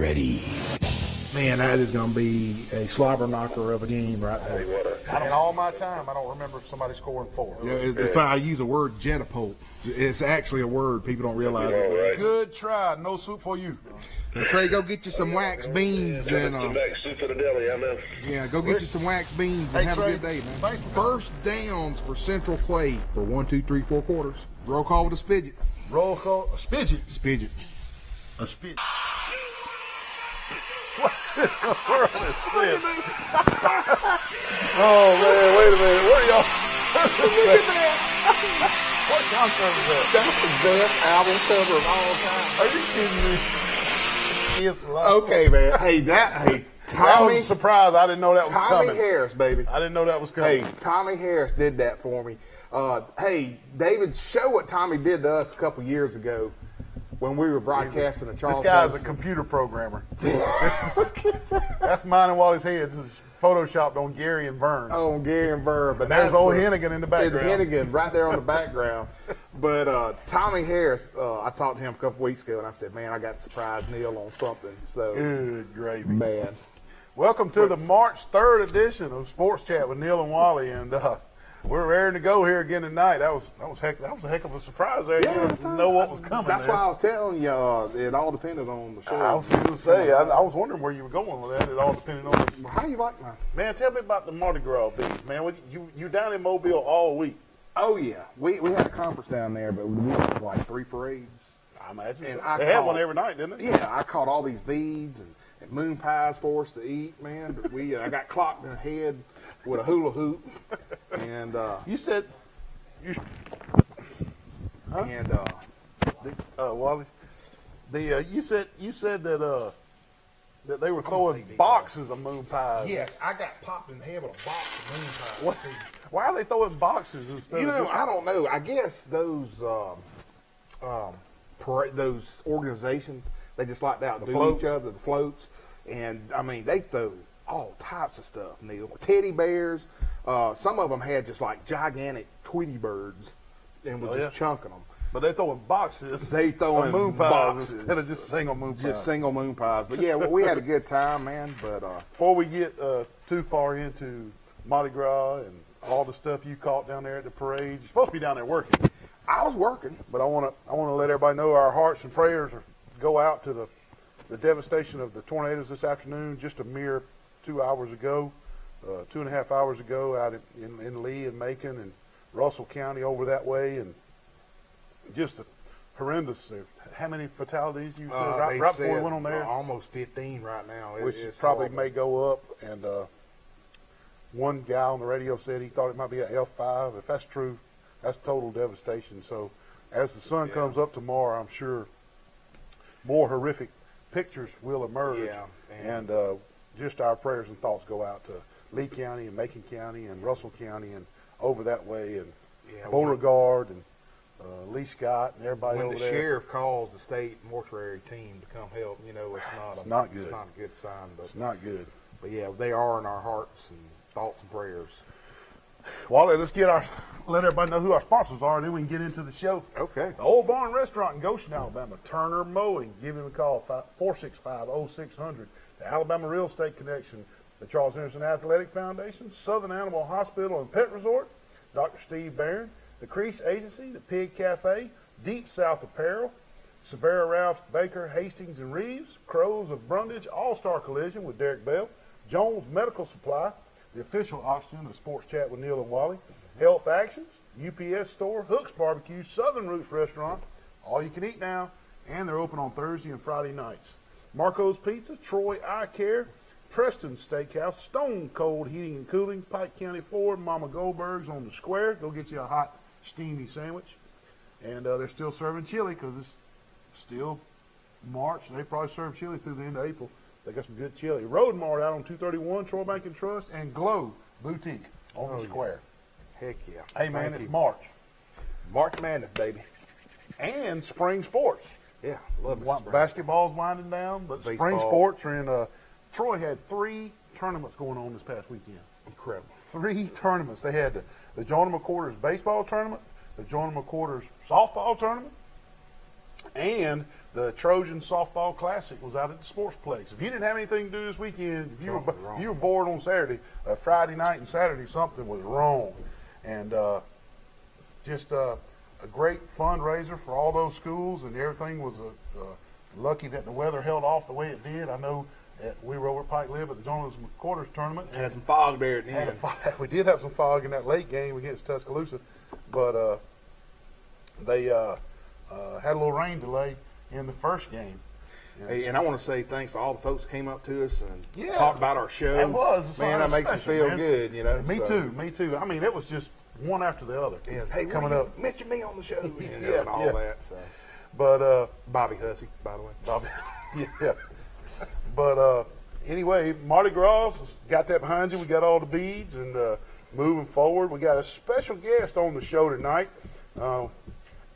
ready. Man, that is going to be a slobber knocker of a game right there. In all my time, I don't remember somebody scoring 4. Yeah, if I use a word, jetapult, it's actually a word. People don't realize it. Right. Good try. No soup for you. Trey, go get you some wax beans and Soup for the deli, I know. yeah, go get you some wax beans and have Trey, a good day, man. thanks. First downs for Central Clay for 1, 2, 3, 4 quarters. Roll call with a spidget. Roll call. A spidget. Spidget. A spidget. What in the world is this? Oh, man, wait a minute. What are y'all? Look at that. What concert is that? That's the best album cover of all time. Are you kidding me? It's live. Okay, man. Hey, That was Tommy, a surprise. I didn't know that was Tommy coming. Harris, baby. I didn't know that was coming. Hey, Tommy Harris did that for me. Hey, David, show what Tommy did to us a couple years ago when we were broadcasting the Charles. This guy's a computer programmer. That's mine and Wally's head. This is photoshopped on Gary and Vern. Oh, Gary and Burr. But There's that's old Hennigan in the background. Hennigan right there on the background. But Tommy Harris, I talked to him a couple weeks ago, and I said, man, I got to surprise Neal on something. So, Good gravy. man. Welcome to the March 3rd edition of Sports Chat with Neal and Wally, and we're raring to go here again tonight. That was a heck of a surprise there. You didn't know what was coming. That's there. why I was telling you it all depended on the show. I was going to say, I was wondering where you were going with that. It all depended on this. How do you like mine? Man, tell me about the Mardi Gras beats, man. You down in Mobile all week. Oh, yeah. We had a conference down there, but we had like 3 parades. I imagine. And They had one every night, didn't they? Yeah, I caught all these beads and moon pies for us to eat, man. But I got clocked in the head with a hula hoop, and You said, Wally, you said that that they were throwing boxes of moon pies. yes, I got popped in the head with a box of moon pies. What? Why are they throwing boxes instead You of know, I don't know. I guess those those organizations, they just like that, floats. each other, the floats, and I mean they throw all types of stuff, Neal. Teddy bears. Some of them had just like gigantic Tweety birds, and was just chunking them. But they throwing boxes. They throwing of moon pies boxes. instead of just single moon pies. Just single moon pies. But yeah, we had a good time, man. But Before we get too far into Mardi Gras and all the stuff you caught down there at the parade, you're supposed to be down there working. I was working. But I want to let everybody know our hearts and prayers go out to the devastation of the tornadoes this afternoon. Just a mere 2 hours ago, 2.5 hours ago, out in Lee and Macon and Russell County over that way, and just a horrendous. How many fatalities you said right before we went on there? Almost 15 right now. Which It's probably horrible. may go up. And one guy on the radio said he thought it might be an F5. If that's true, that's total devastation. So as the sun comes up tomorrow, I'm sure more horrific pictures will emerge. Yeah, and just our prayers and thoughts go out to Lee County and Macon County and Russell County and over that way, and Beauregard and Lee Scott and everybody when over the there. sheriff calls the state mortuary team to come help, it's not good. It's not a good sign. But It's not good. But yeah, they are in our hearts and thoughts and prayers. Wally, let's let everybody know who our sponsors are, and then we can get into the show. Okay. The Old Barn Restaurant in Goshen, Alabama. Turner Mowing. Give him a call, 465-0600. The Alabama Real Estate Connection. The Charles Henderson Athletic Foundation. Southern Animal Hospital and Pet Resort. Dr. Steve Barron. The Crease Agency. The Pig Cafe. Deep South Apparel. Severa Ralph Baker, Hastings and Reeves. Crows of Brundage. All-Star Collision with Derek Bell. Jones Medical Supply. The official oxygen of Sports Chat with Neal and Wally. Health Actions, UPS Store, Hooks Barbecue, Southern Roots Restaurant, all you can eat now, and they're open on Thursday and Friday nights. Marco's Pizza, Troy Eye Care, Preston's Steakhouse, Stone Cold Heating and Cooling, Pike County Ford, Mama Goldberg's on the square. Go get you a hot, steamy sandwich. And they're still serving chili because it's still March. They probably serve chili through the end of April. They got some good chili. Road Mart out on 231, Troy Bank and Trust, and Glow Boutique on the square. Heck yeah. Hey, man, Thank it's you. March. March Madness, baby. And spring sports. Yeah, love it. Basketball's winding down, but spring Baseball. sports are in. Troy had 3 tournaments going on this past weekend. Incredible. 3 tournaments. They had the Jonah McCorders baseball tournament, the Jonah McCorders softball tournament, And the Trojan Softball Classic was out at the Sportsplex. If you didn't have anything to do this weekend, if you were bored on Saturday, Friday night and Saturday, something was wrong. And just a great fundraiser for all those schools, and everything was lucky that the weather held off the way it did. I know we were over at Pike Lib at the Jonas McQuarters tournament. Had some fog there at the end. We did have some fog in that late game against Tuscaloosa, but they had a little rain delay in the first game. Hey, and I want to say thanks for all the folks that came up to us and talked about our show. It was. Man, that makes me feel good, you know. Me too. I mean, it was just one after the other. Yeah. Hey, coming up. Mention me on the show. And all that. So. But Bobby Hussey, by the way. Bobby, yeah. But anyway, Mardi Gras got that behind you. We got all the beads, and moving forward, we got a special guest on the show tonight.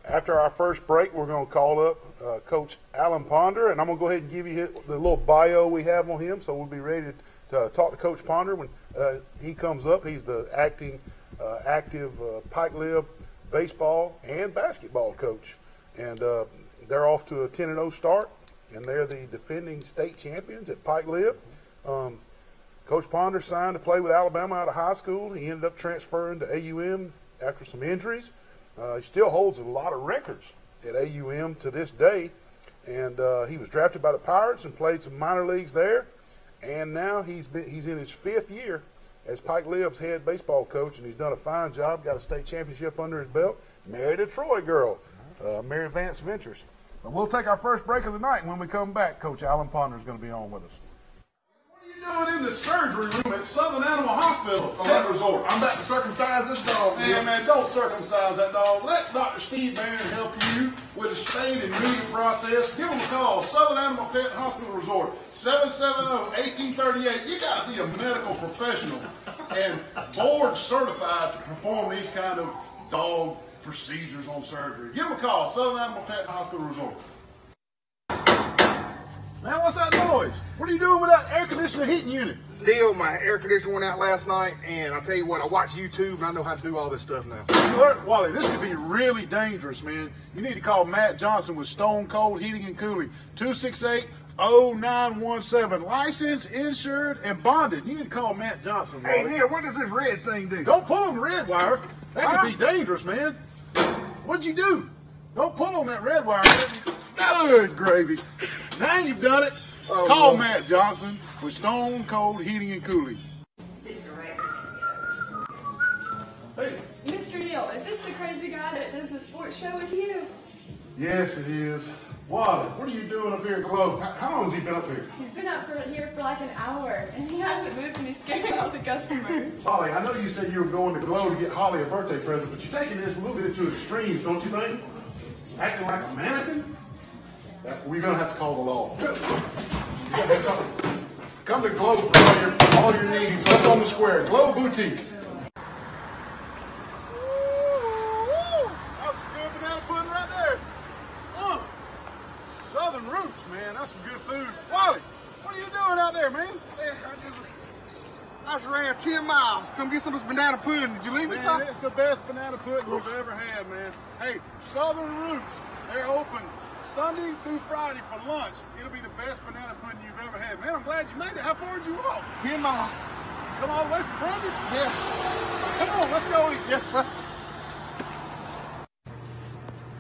After our first break, we're going to call up Coach Alan Ponder, and I'm going to go ahead and give you the little bio we have on him, so we'll be ready to talk to Coach Ponder when he comes up. He's the active Pike Lib baseball and basketball coach, and they're off to a 10-0 start, and they're the defending state champions at Pike Lib. Coach Ponder signed to play with Alabama out of high school. He ended up transferring to AUM after some injuries. He still holds a lot of records at AUM to this day, and he was drafted by the Pirates and played some minor leagues there, and now he's in his 5th year as Pike Lib's head baseball coach, and he's done a fine job, got a state championship under his belt, married a Troy girl, Mary Vance Ventures. But we'll take our first break of the night, and when we come back, Coach Alan Ponder is going to be on with us. Doing in the surgery room at Southern Animal Hospital, Pet Resort. I'm about to circumcise this dog. Man, don't circumcise that dog. Let Dr. Steve Barron help you with the spaying and neuter process. Give him a call. Southern Animal Pet Hospital Resort, 770-1838. You got to be a medical professional and board certified to perform these kind of dog procedures on surgery. Give him a call. Southern Animal Pet Hospital Resort. Man, what's that noise? What are you doing with that air conditioner heating unit? Neal, my air conditioner went out last night, and I'll tell you what, I watch YouTube, and I know how to do all this stuff now. Wally, this could be really dangerous, man. You need to call Matt Johnson with Stone Cold Heating and Cooling, 268-0917. Licensed, insured, and bonded. You need to call Matt Johnson, Wally. Hey, Neal, what does this red thing do? Don't pull on the red wire. That could be dangerous, man. What'd you do? Don't pull on that red wire. Good gravy. Now you've done it. Call Matt Johnson with Stone Cold Heating and Cooling. Hey. Mr. Neal, is this the crazy guy that does the sports show with you? Yes, it is. Wally, what are you doing up here at Globe? How long has he been up here? He's been up here for like an hour, and he hasn't moved, and he's scaring all the customers. Holly, I know you said you were going to Globe to get Holly a birthday present, but you're taking this a little bit to extremes, don't you think? Acting like a mannequin? We're going to have to call the law. Come to Globe for all your needs. Up on the square. Globe Boutique. That's some good banana pudding right there. Southern roots, man. That's some good food. Wally, what are you doing out there, man? I just ran 10 miles. Come get some of this banana pudding. Did you leave me some? It's the best banana pudding we've ever had, man. Hey, Southern Roots, they're open Sunday through Friday for lunch. It'll be the best banana pudding you've ever had. Man, I'm glad you made it. How far did you walk? 10 miles. Come all the way from Grundy? Yeah. Come on, let's go eat. Yes, sir.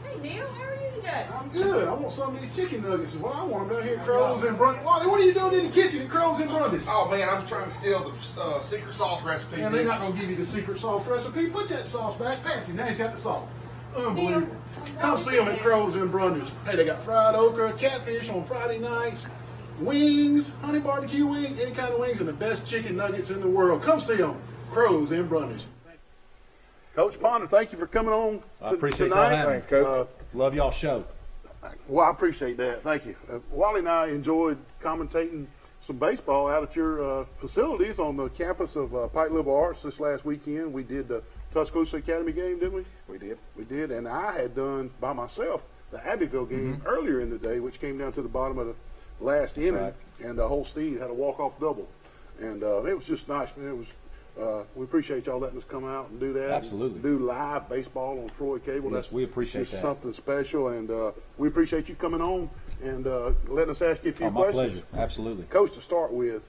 Hey, Neal, how are you today? I'm good. I want some of these chicken nuggets. Well, I want them down here at Crows and Brundage. Wally, what are you doing in the kitchen at Crows and Brundage? Oh, man, I'm trying to steal the secret sauce recipe. Man, they're not going to give you the secret sauce recipe. Put that sauce back. Patsy, now he's got the salt. Unbelievable. Come see them at Crows and Brundage. Hey, they got fried okra, catfish on Friday nights, wings, honey barbecue wings, any kind of wings, and the best chicken nuggets in the world. Come see them. Crows and Brundage. Coach Ponder, thank you for coming on I appreciate tonight. y'all having me. Thanks, Coach. Love y'all show. Well, I appreciate that. Thank you. Wally and I enjoyed commentating some baseball out at your facilities on the campus of Pike Liberal Arts this last weekend. We did the Tuscaloosa Academy game, didn't we? We did. We did, and I had done by myself the Abbeville game earlier in the day, which came down to the bottom of the last inning, right. and Holstein had a walk-off double. And it was just nice, man. It was We appreciate y'all letting us come out and do that. Absolutely. Do live baseball on Troy Cable. Yes, we appreciate just that. something special, and we appreciate you coming on and letting us ask you a few My questions. pleasure. Absolutely. Coach, to start with,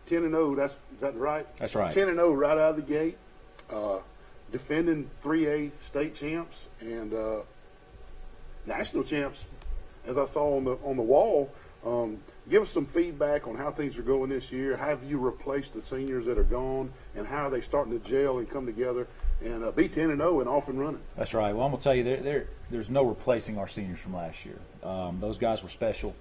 10-0. Is that right? That's right. 10-0 right out of the gate. Defending 3A state champs and national champs, as I saw on the wall. Give us some feedback on how things are going this year. How have you replaced the seniors that are gone, and how are they starting to gel and come together and be 10-0 and off and running? That's right. Well, I'm gonna tell you, there's no replacing our seniors from last year. Those guys were special.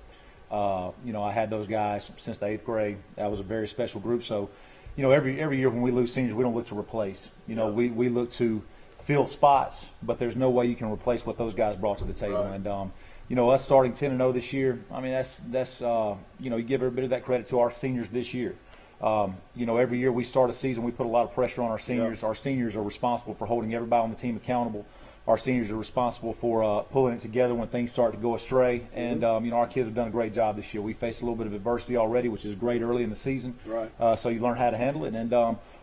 I had those guys since the 8th grade. That was a very special group. So, every year when we lose seniors, we don't look to replace. We look to fill spots, but there's no way you can replace what those guys brought to the table. Right. And us starting 10-0 this year, I mean, that's you give every bit of that credit to our seniors this year. Every year we start a season, we put a lot of pressure on our seniors. Our seniors are responsible for holding everybody on the team accountable. Our seniors are responsible for pulling it together when things start to go astray. And, our kids have done a great job this year. We faced a little bit of adversity already, which is great early in the season. Right. So you learn how to handle it. And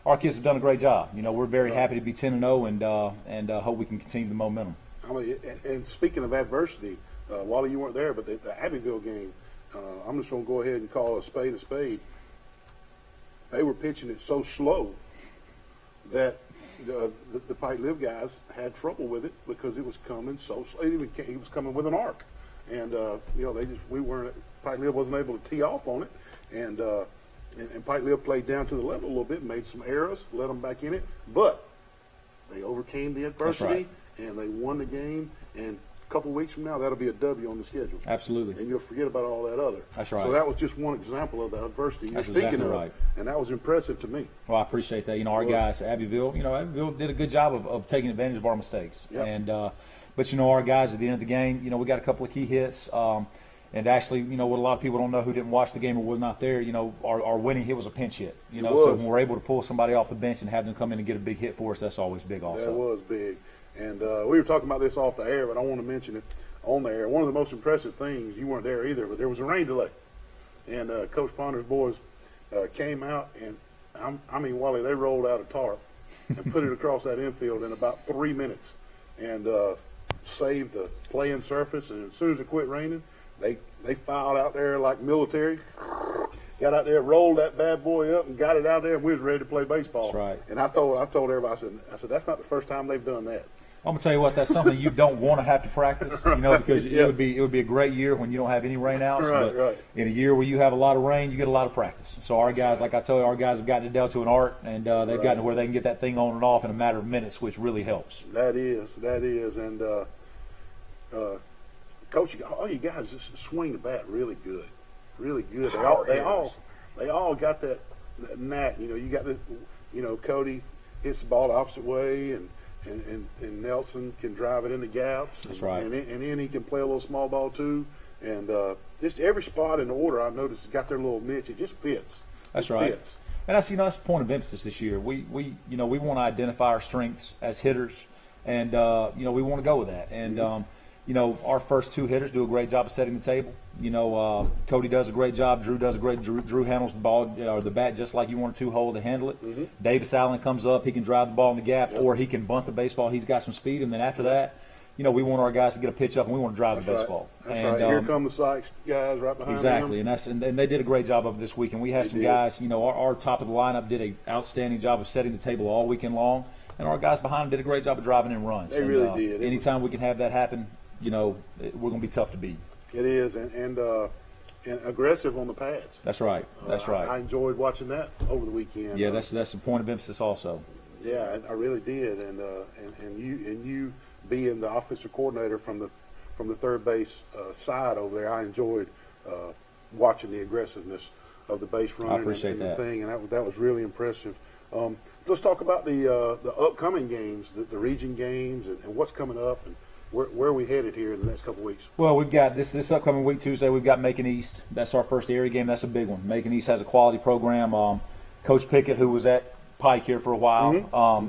our kids have done a great job. We're very happy to be 10-0 and hope we can continue the momentum. And speaking of adversity, Wally, you weren't there, but the Abbeville game, I'm just going to go ahead and call a spade a spade. They were pitching it so slow that the Pike Live guys had trouble with it because it was coming so slow. It was coming with an arc, and Pike Live wasn't able to tee off on it, and Pike Live played down to the level a little bit, made some errors, let them back in it, but they overcame the adversity and they won the game. And a couple of weeks from now, that'll be a W on the schedule. Absolutely. And you'll forget about all that other. That's right. So that was just one example of the adversity you're speaking exactly of, right. and that was impressive to me. Well, I appreciate that. Our guys at Abbeville, Abbeville did a good job of taking advantage of our mistakes. Yep. And but our guys at the end of the game, we got a couple of key hits. And actually, what a lot of people don't know who didn't watch the game or was not there, our winning hit was a pinch hit. So when we're able to pull somebody off the bench and have them come in and get a big hit for us, that's always big also. That was big. And we were talking about this off the air, but I want to mention it on the air. One of the most impressive things, you weren't there either, but there was a rain delay. And Coach Ponder's boys came out, and Wally, they rolled out a tarp and put it across that infield in about 3 minutes and saved the playing surface. And as soon as it quit raining, they filed out there like military, got out there, rolled that bad boy up, and got it out there, and we was ready to play baseball. That's right. And I told everybody, I said, that's not the first time they've done that. I'm gonna tell you what, that's something you don't want to have to practice, because it would be a great year when you don't have any rainouts. Right. In a year where you have a lot of rain, you get a lot of practice. So our guys, like I tell you, our guys have gotten it down to an art, and they've gotten to where they can get that thing on and off in a matter of minutes, which really helps. That is, and Coach, all you guys just swing the bat really good. They all got that knack. You got the, Cody hits the ball the opposite way, and Nelson can drive it in the gaps. That's right. And then he can play a little small ball too. And just every spot in the order I've noticed has got their little niche. It just fits. That's right. Fits. And that's that's the point of emphasis this year. We want to identify our strengths as hitters, and we want to go with that. And our first two hitters do a great job of setting the table. Cody does a great job. Drew does a great. Drew handles the ball or the bat just like you want a two-hole to handle it. Mm-hmm. Davis Allen comes up. He can drive the ball in the gap, or he can bunt the baseball. He's got some speed, and then after that, we want our guys to get a pitch up, and we want to drive the baseball. That's right. Here come the Sykes guys right behind exactly, them. and they did a great job of it this week. And we had some guys. Our top of the lineup did an outstanding job of setting the table all weekend long, and our guys behind them did a great job of driving in runs. They really did. Anytime we can have that happen, we're going to be tough to beat. It is, and aggressive on the pads. That's right. That's right. I enjoyed watching that over the weekend. Yeah, that's the point of emphasis also. Yeah, I really did, and you being the offensive coordinator from the third base side over there, I enjoyed watching the aggressiveness of the base running. I appreciate that. Thing, and that was really impressive. Let's talk about the upcoming games, the region games, and what's coming up, and where are we headed here in the next couple of weeks? Well, we've got this upcoming week, Tuesday, we've got Macon East. That's our first area game. That's a big one. Macon East has a quality program. Coach Pickett, who was at Pike here for a while,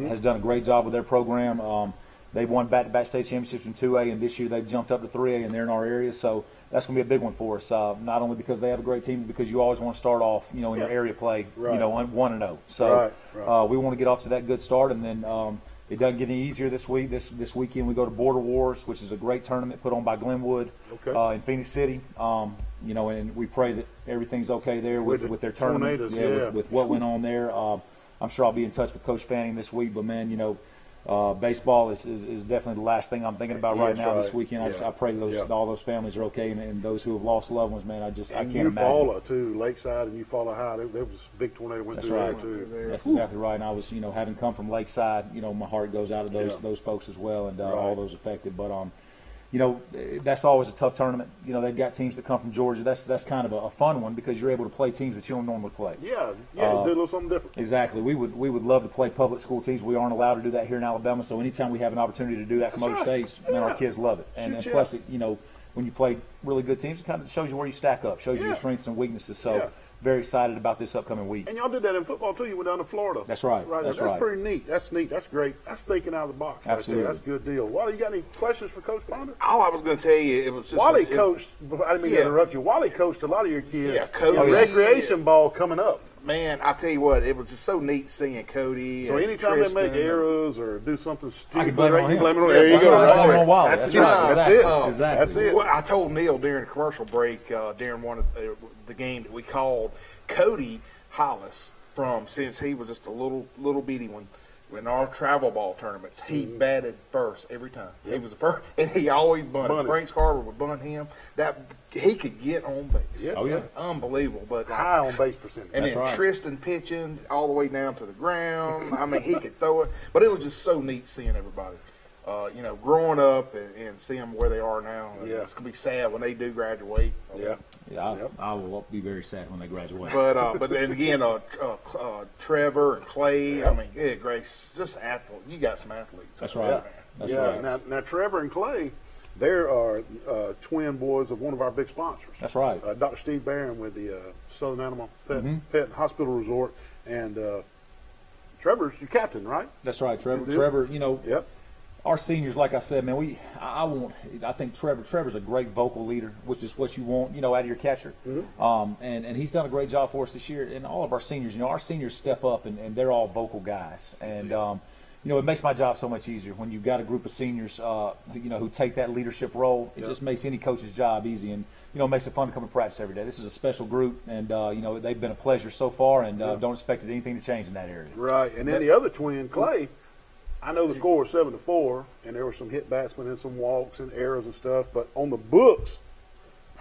has done a great job with their program. They've won back-to-back state championships in 2A, and this year they've jumped up to 3A, and they're in our area. So that's going to be a big one for us. Not only because they have a great team, but because you always want to start off, in your area play, 1-0. So we want to get off to that good start, and then it doesn't get any easier this week. This weekend we go to Border Wars, which is a great tournament put on by Glenwood in Phoenix City. And we pray that everything's okay there with their tournament. With what went on there. I'm sure I'll be in touch with Coach Fanning this week, but man, baseball is definitely the last thing I'm thinking about right now this weekend. I pray all those families are okay, and those who have lost loved ones, man, I can't imagine. Eufaula too, Lakeside and Eufaula High, there was a big tornado went through there too. That's exactly right. And I was, having come from Lakeside, my heart goes out to those folks as well, and all those affected. But that's always a tough tournament. They've got teams that come from Georgia. That's kind of a fun one because you're able to play teams that you don't normally play. Yeah, do a little something different. Exactly. We would love to play public school teams. We aren't allowed to do that here in Alabama. So anytime we have an opportunity to do that from other states, man, our kids love it. And plus, when you play really good teams, it kind of shows you where you stack up, shows you your strengths and weaknesses. So. Very excited about this upcoming week. And y'all did that in football too. You went down to Florida. That's right. That's pretty neat. That's neat. That's great. That's thinking out of the box. Absolutely. Right there. That's a good deal. Wally, you got any questions for Coach Ponder? All I was going to tell you, it was just Wally coached. I didn't mean to interrupt you. Wally coached a lot of your kids. Yeah, Cody. Recreation ball coming up. Man, I tell you what, it was just so neat seeing Cody. So anytime they make errors or do something stupid, I can blame it on him. There you go. That's it. Exactly. That's it. Well, I told Neal during a commercial break during one of the game that we called, Cody Hollis, since he was just a little bitty one, in our travel ball tournaments, he batted first every time. Yep. He was the first, and he always bunted. Frank Carver would bunt him. That he could get on base. Yes. Oh yeah, unbelievable. But high on base percentage. And then Tristan pitching all the way down to the ground. I mean, he could throw it. But it was just so neat seeing everybody. Growing up and seeing where they are now. It's gonna be sad when they do graduate. I will be very sad when they graduate. But then again, Trevor and Clay. I mean, good gracious, just athlete. You got some athletes. That's right. That's right. Now Trevor and Clay, they are twin boys of one of our big sponsors. That's right. Dr. Steve Barron with the Southern Animal Pet Hospital Resort, and Trevor's your captain, right? That's right, Trevor. Trevor, our seniors, like I said, man, I think Trevor's a great vocal leader, which is what you want, out of your catcher. And he's done a great job for us this year. And all of our seniors step up, and they're all vocal guys. And, it makes my job so much easier when you've got a group of seniors, who take that leadership role. It just makes any coach's job easy, and it makes it fun to come to practice every day. This is a special group, and they've been a pleasure so far, and don't expect anything to change in that area. Right, and then the other twin, Clay. I know the score was 7-4, and there were some hit batsmen and some walks and errors and stuff. But on the books,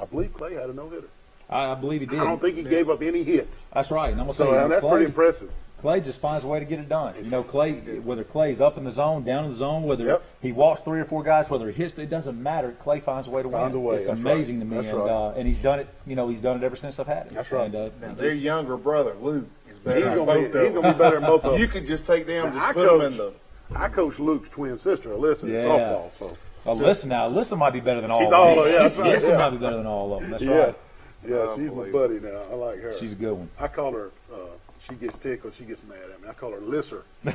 I believe Clay had a no-hitter. I believe he did. I don't think he gave up any hits. That's right. And I'm gonna say that's pretty impressive. Clay just finds a way to get it done. Clay, whether Clay's up in the zone, down in the zone, whether he walks 3 or 4 guys, whether he hits, it doesn't matter. Clay finds a way to win. It's amazing to me, and he's done it. He's done it ever since I've had him. That's right. And their younger brother Luke is he's gonna be better than both of them. You could just take them, just put them in the. I coached Luke's twin sister, Alyssa, in softball. So Alyssa might be better than all of them. That's right. Alyssa might be better than all of them. That's right. Yeah, she's my buddy now. I like her. She's a good one. I call her, she gets tickled, she gets mad at me. I call her Lisser. Lisser.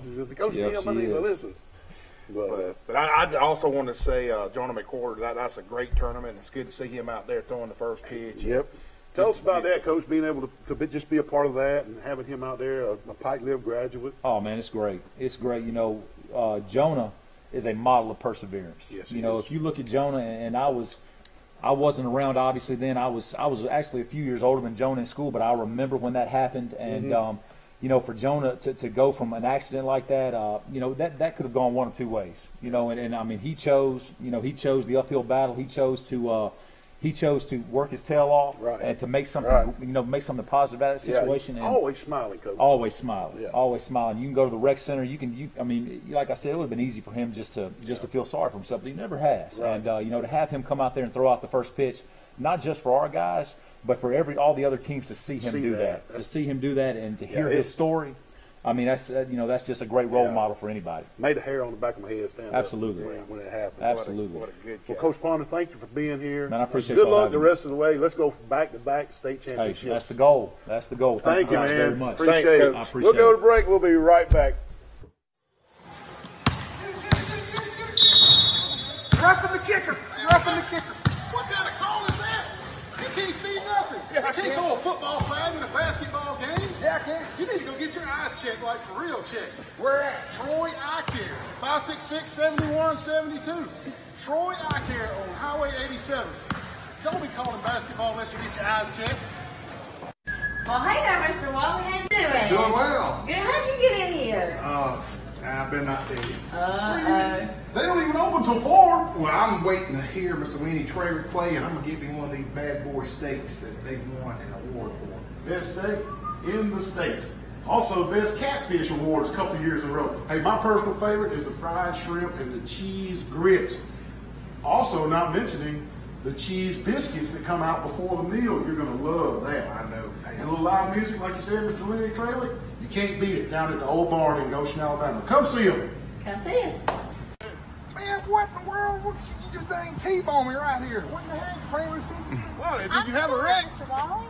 She's just, Coach Neal, my name is Alyssa. But I also want to say, Jonah McCord, that's a great tournament. It's good to see him out there throwing the first pitch. Yep. Tell us about that, Coach, being able to just be a part of that and having him out there, a Pike Live graduate. Oh, man, it's great. It's great. Jonah is a model of perseverance. Yes, if you look at Jonah, and I wasn't around obviously then. I was actually a few years older than Jonah in school, but I remember when that happened. And for Jonah to go from an accident like that, that could have gone one of two ways. And I mean he chose the uphill battle. He chose to work his tail off and to make something, make something positive out of that situation. And always smiling, Coach. Always smiling. Yeah. Always smiling. You can go to the rec center. Like I said, it would have been easy for him just to feel sorry for himself, but he never has. Right. And to have him come out there and throw out the first pitch, not just for our guys, but for all the other teams to see him do that, to see him do that, and to hear his story. I mean, that's just a great role model for anybody. Made the hair on the back of my head stand Absolutely. up when it happened. Absolutely. What a good job. Well, Coach Ponder, thank you for being here. Man, I appreciate Good luck the rest of the way. Let's go back-to-back state championships. Hey, that's the goal. That's the goal. Thank you, man. Very much. Appreciate Thanks, it. Coach. I appreciate We'll go to break. We'll be right back. roughing the kicker. Roughing the kicker. What kind of call is that? You can't see nothing. Yeah, I can't throw a football flag in a basketball game. Yeah, I can. You need to go get your eyes checked, like for real check. Where at? Troy Eye Care. 566-7172. Troy Eye Care on Highway 87. Don't be calling basketball unless you get your eyes checked. Well, hey there, Mr. Wally. How you doing? Doing well. Good. How'd you get in here? I better not tell you. Uh-oh. They don't even open till 4. Well, I'm waiting to hear Mr. Winnie Traver play, and I'm going to give him one of these bad boy steaks that they won an award for. Best steak in the state. Also, best catfish awards a couple of years in a row. Hey, my personal favorite is the fried shrimp and the cheese grits. Also, not mentioning the cheese biscuits that come out before the meal. You're going to love that. I know. And a little live music, like you said, Mr. Lenny Traylor, you can't beat it down at the old barn in Goshen, Alabama. Come see them. Come see us. Man, what in the world? You just dang T-boned me right here. What in the heck? Playing with fidget spinner? Wally, did you have a wreck? Mr. Wally?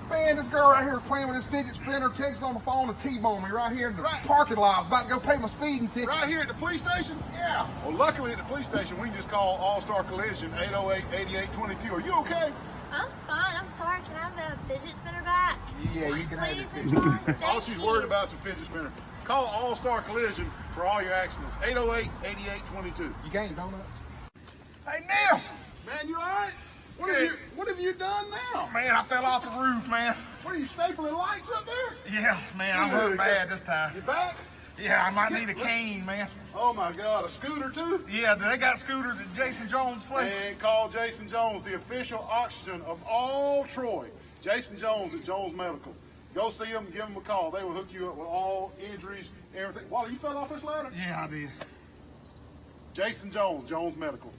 Man, this girl right here playing with this fidget spinner, texting on the phone and T-boned me right here in the parking lot. I was about to go pay my speeding ticket. Right here at the police station? Yeah. Well, luckily at the police station, we can just call All-Star Collision 808-8822. Are you okay? I'm fine. I'm sorry. Can I have the fidget spinner back? Yeah, you can Please, have it. Mr. Wally. All she's worried about is a fidget spinner. Call All-Star Collision for all your accidents. 808-8822. You gained donuts? Hey, Neal! Man, you all right? What have you done now? Man, I fell off the roof, man. What are you, stapling lights up there? Yeah, man, I'm hurt bad this time. You back? Yeah, I might need a cane, man. Oh my God, a scooter too? Yeah, they got scooters at Jason Jones' place. And call Jason Jones, the official oxygen of all Troy. Jason Jones at Jones Medical. Go see them, give them a call. They will hook you up with all injuries, everything. Wally, you fell off this ladder? Yeah, I did. Jason Jones, Jones Medical.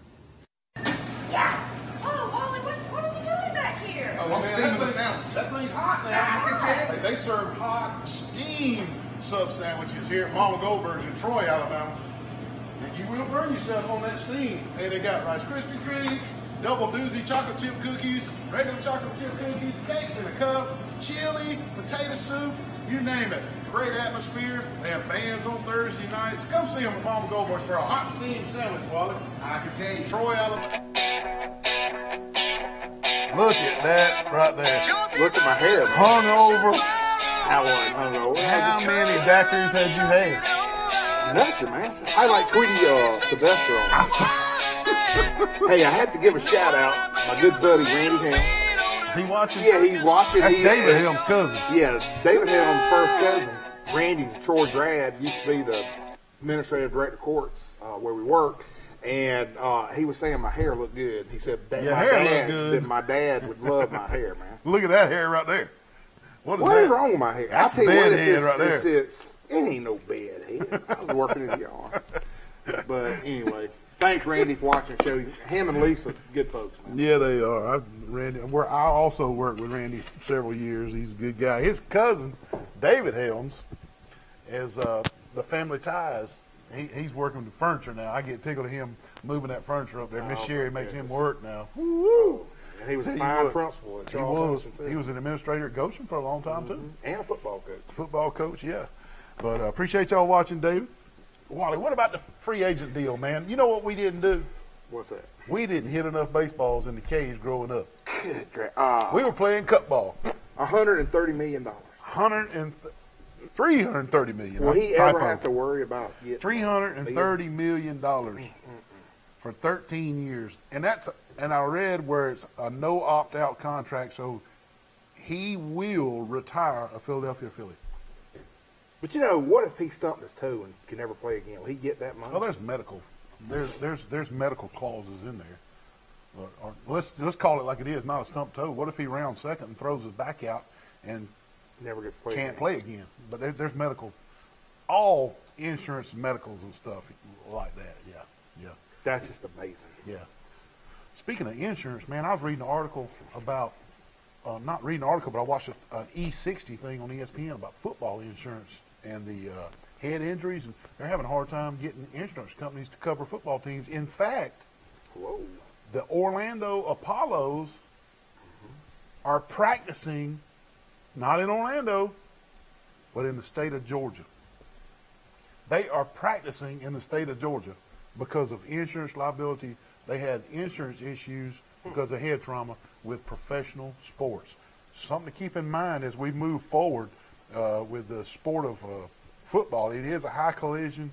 Yeah. Oh, Wally, what are you doing back here? Oh, I'm steaming the sandwich. That thing's hot now. I can tell you. They serve hot steam sub sandwiches here at Mama Goldberg's in Troy, Alabama. And you will burn yourself on that steam. Hey, they got Rice Krispie treats, double doozy chocolate chip cookies, regular chocolate chip cookies, cakes in a cup, chili, potato soup, you name it. Great atmosphere. They have bands on Thursday nights. Come see them at Mama Goldberg's for a hot steam sandwich, Wally. I can tell you. Troy, Alabama. Look at that right there. Look at my hair. Hung over. How hungover? How many daiquiris had you had? Nothing, man. I like Tweety Sylvester on it. Hey, I had to give a shout out. My good buddy Randy Helms. Is he watching? Yeah, he's watching. That's David Helms' cousin. Yeah, David Helms' first cousin. Randy's a Troy grad. Used to be the administrative director of courts where we work. And he was saying my hair looked good. He said that my dad would love my hair, man. Look at that hair right there. What is wrong with my hair? That's a bad head right there. It ain't no bad head. I was working in the yard. But anyway, thanks, Randy, for watching the show. Him and Lisa, good folks, man. Yeah, they are. I also worked with Randy several years. He's a good guy. His cousin, David Helms, is the Family Ties. He's working with the furniture now. I get tickled at him moving that furniture up there. Miss Sherry makes him work now. Woo-hoo. And he was a fine principal at Charles. He was an administrator at Goshen for a long time, too. And a football coach. Football coach, yeah. But appreciate y'all watching, David. Wally, what about the free agent deal, man? You know what we didn't do? What's that? We didn't hit enough baseballs in the cage growing up. Good great. We were playing cut ball. $130 million. $330 million. Will he ever have to worry about getting $330 million for 13 years, and I read where it's a no opt-out contract, so he will retire a Philadelphia Philly. But you know, what if he stumped his toe and can never play again? Will he get that money? Well, there's medical clauses in there. Or let's call it like it is, not a stump toe. What if he rounds second and throws his back out and never gets to play can't play again? But there's medical, all insurance, medicals and stuff like that. Yeah. That's just amazing. Yeah. Speaking of insurance, man, I was reading an article about, not reading an article, but I watched an E60 thing on ESPN about football insurance and the head injuries, and they're having a hard time getting insurance companies to cover football teams. In fact, the Orlando Apollos are practicing, not in Orlando, but in the state of Georgia. They are practicing in the state of Georgia because of insurance liability they had insurance issues because of head trauma with professional sports. Something to keep in mind as we move forward with the sport of football. It is a high collision,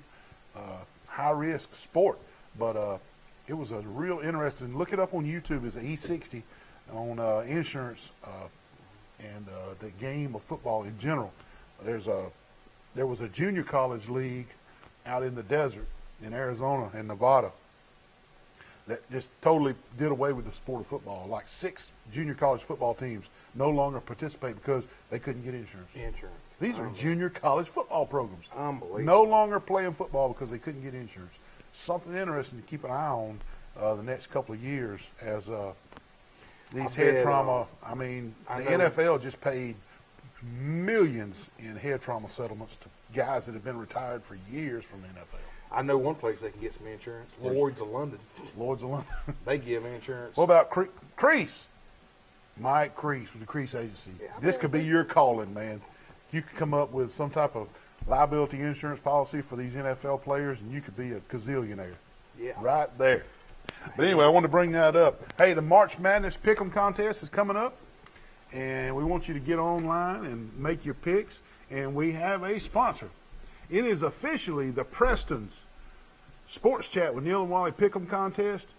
high risk sport, but it was a real interesting. Look it up on YouTube. It's E60 on insurance and the game of football in general. There was a junior college league out in the desert in Arizona and Nevada that just totally did away with the sport of football. Like 6 junior college football teams no longer participate because they couldn't get insurance. These are junior college football programs. Unbelievable. No longer playing football because they couldn't get insurance. Something interesting to keep an eye on the next couple of years as these head trauma. I mean, the NFL just paid millions in head trauma settlements to guys that have been retired for years from the NFL. I know one place they can get some insurance. Lloyd's of London. Lloyd's of London. They give insurance. What about Crease? Mike Crease with the Crease Agency. Yeah, this could be your calling, man. You could come up with some type of liability insurance policy for these NFL players, and you could be a gazillionaire. Yeah. Right there. But anyway, I wanted to bring that up. Hey, the March Madness Pick'em contest is coming up, and we want you to get online and make your picks, and we have a sponsor. It is officially the Preston's Sports Chat with Neal and Wally Pick'em contest.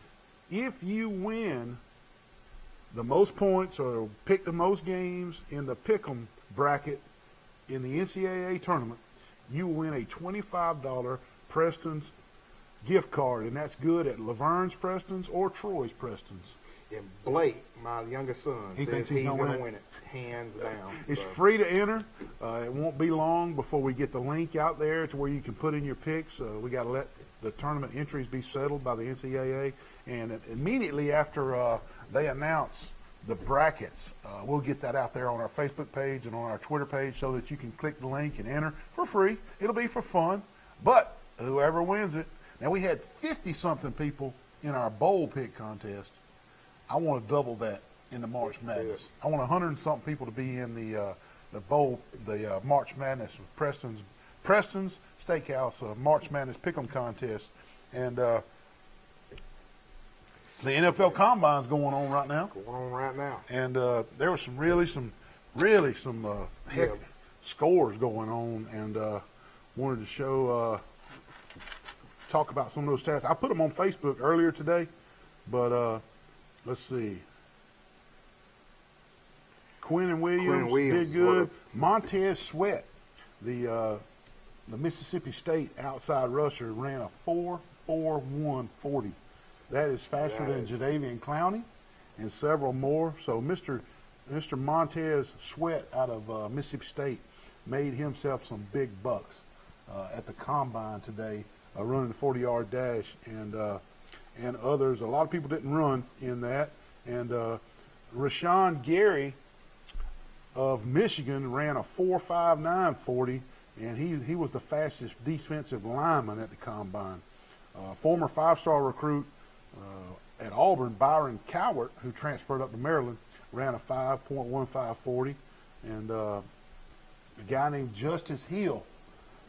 If you win the most points or pick the most games in the Pick'em bracket in the NCAA tournament, you will win a $25 Preston's gift card, and that's good at Laverne's Preston's or Troy's Preston's. And Blake, my youngest son, he says thinks he's going to win it, hands down. It's free to enter. It won't be long before we get the link out there to where you can put in your picks. We got to let the tournament entries be settled by the NCAA, and immediately after they announce the brackets, we'll get that out there on our Facebook page and on our Twitter page so that you can click the link and enter for free. It'll be for fun, but whoever wins it. Now, we had 50-something people in our bowl pick contest. I want to double that in the March Madness. I want 100-something people to be in the bowl, the March Madness with Preston's Steakhouse March Madness Pick'em contest, and the NFL Combine's going on right now. And there was some really heck scores going on, and wanted to show, talk about some of those stats. I put them on Facebook earlier today, but let's see. Quinn Williams did good. Montez Sweat, the Mississippi State outside rusher, ran a 4.4140. That is faster than Jadeveon Clowney and several more. So Mr. Montez Sweat out of Mississippi State made himself some big bucks at the Combine today, running the 40-yard dash, and others. A lot of people didn't run in that. And Rashawn Gary of Michigan ran a 4.5940, and he was the fastest defensive lineman at the Combine. Former 5-star recruit at Auburn, Byron Cowart, who transferred up to Maryland, ran a 5.1540. And a guy named Justice Hill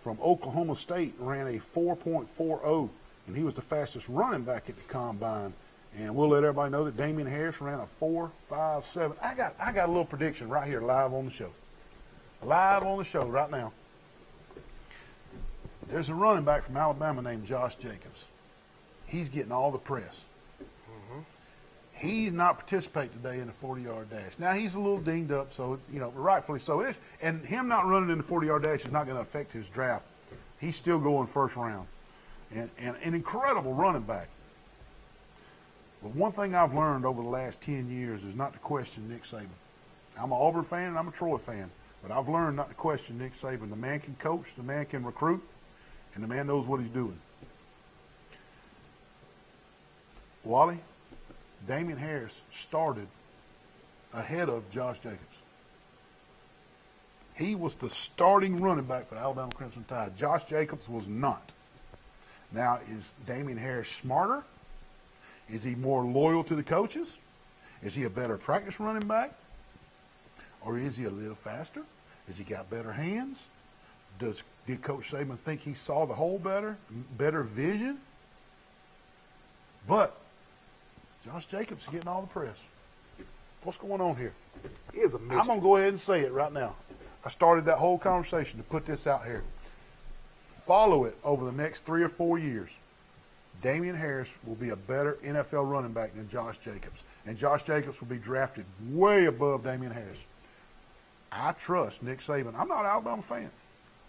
from Oklahoma State ran a 4.40, and he was the fastest running back at the Combine. And we'll let everybody know that Damian Harris ran a 4.57. I got a little prediction right here live on the show. Live on the show right now. There's a running back from Alabama named Josh Jacobs. He's getting all the press. He's not participating today in the 40-yard dash. Now, he's a little dinged up, so, rightfully so. And him not running in the 40-yard dash is not going to affect his draft. He's still going first round. And an incredible running back. But one thing I've learned over the last 10 years is not to question Nick Saban. I'm an Auburn fan and I'm a Troy fan, but I've learned not to question Nick Saban. The man can coach, the man can recruit, and the man knows what he's doing. Wally, Damian Harris started ahead of Josh Jacobs. He was the starting running back for the Alabama Crimson Tide. Josh Jacobs was not. Now, is Damian Harris smarter? Is he more loyal to the coaches? Is he a better practice running back? Or is he a little faster? Has he got better hands? Did Coach Saban think he saw the hole better vision? But Josh Jacobs is getting all the press. What's going on here? He is a mystery. I'm going to go ahead and say it right now. I started that whole conversation to put this out here. Follow it over the next 3 or 4 years. Damian Harris will be a better NFL running back than Josh Jacobs. And Josh Jacobs will be drafted way above Damian Harris. I trust Nick Saban. I'm not an Alabama fan.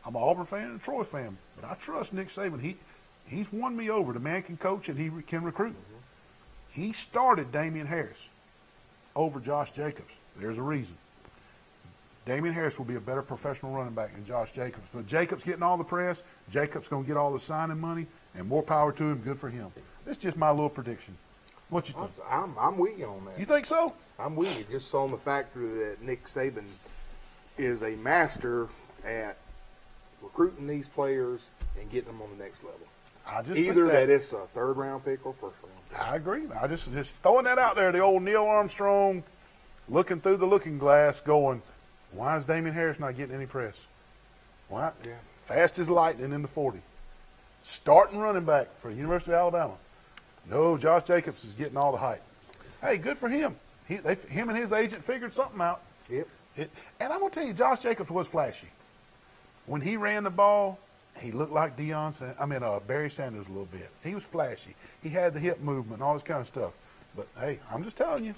I'm an Auburn fan and a Troy fan. But I trust Nick Saban. He's won me over. The man can coach and he can recruit. He started Damian Harris over Josh Jacobs. There's a reason. Damian Harris will be a better professional running back than Josh Jacobs. But Jacobs getting all the press. Jacobs going to get all the signing money. And more power to him. Good for him. This is just my little prediction. What you think? I'm with you on that. You think so? I'm with you. Just on the factor that Nick Saban is a master at recruiting these players and getting them on the next level. I just Either think that it's a third-round pick or first-round pick. I agree. I just throwing that out there. The old Neil Armstrong looking through the looking glass going, why is Damian Harris not getting any press? Why? Yeah. Fast as lightning in the 40. Starting running back for the University of Alabama. No, Josh Jacobs is getting all the hype. Hey, good for him. Him and his agent figured something out. Yep. And I'm going to tell you, Josh Jacobs was flashy. When he ran the ball, he looked like Barry Sanders a little bit. He was flashy. He had the hip movement and all this kind of stuff. But, hey, I'm just telling you.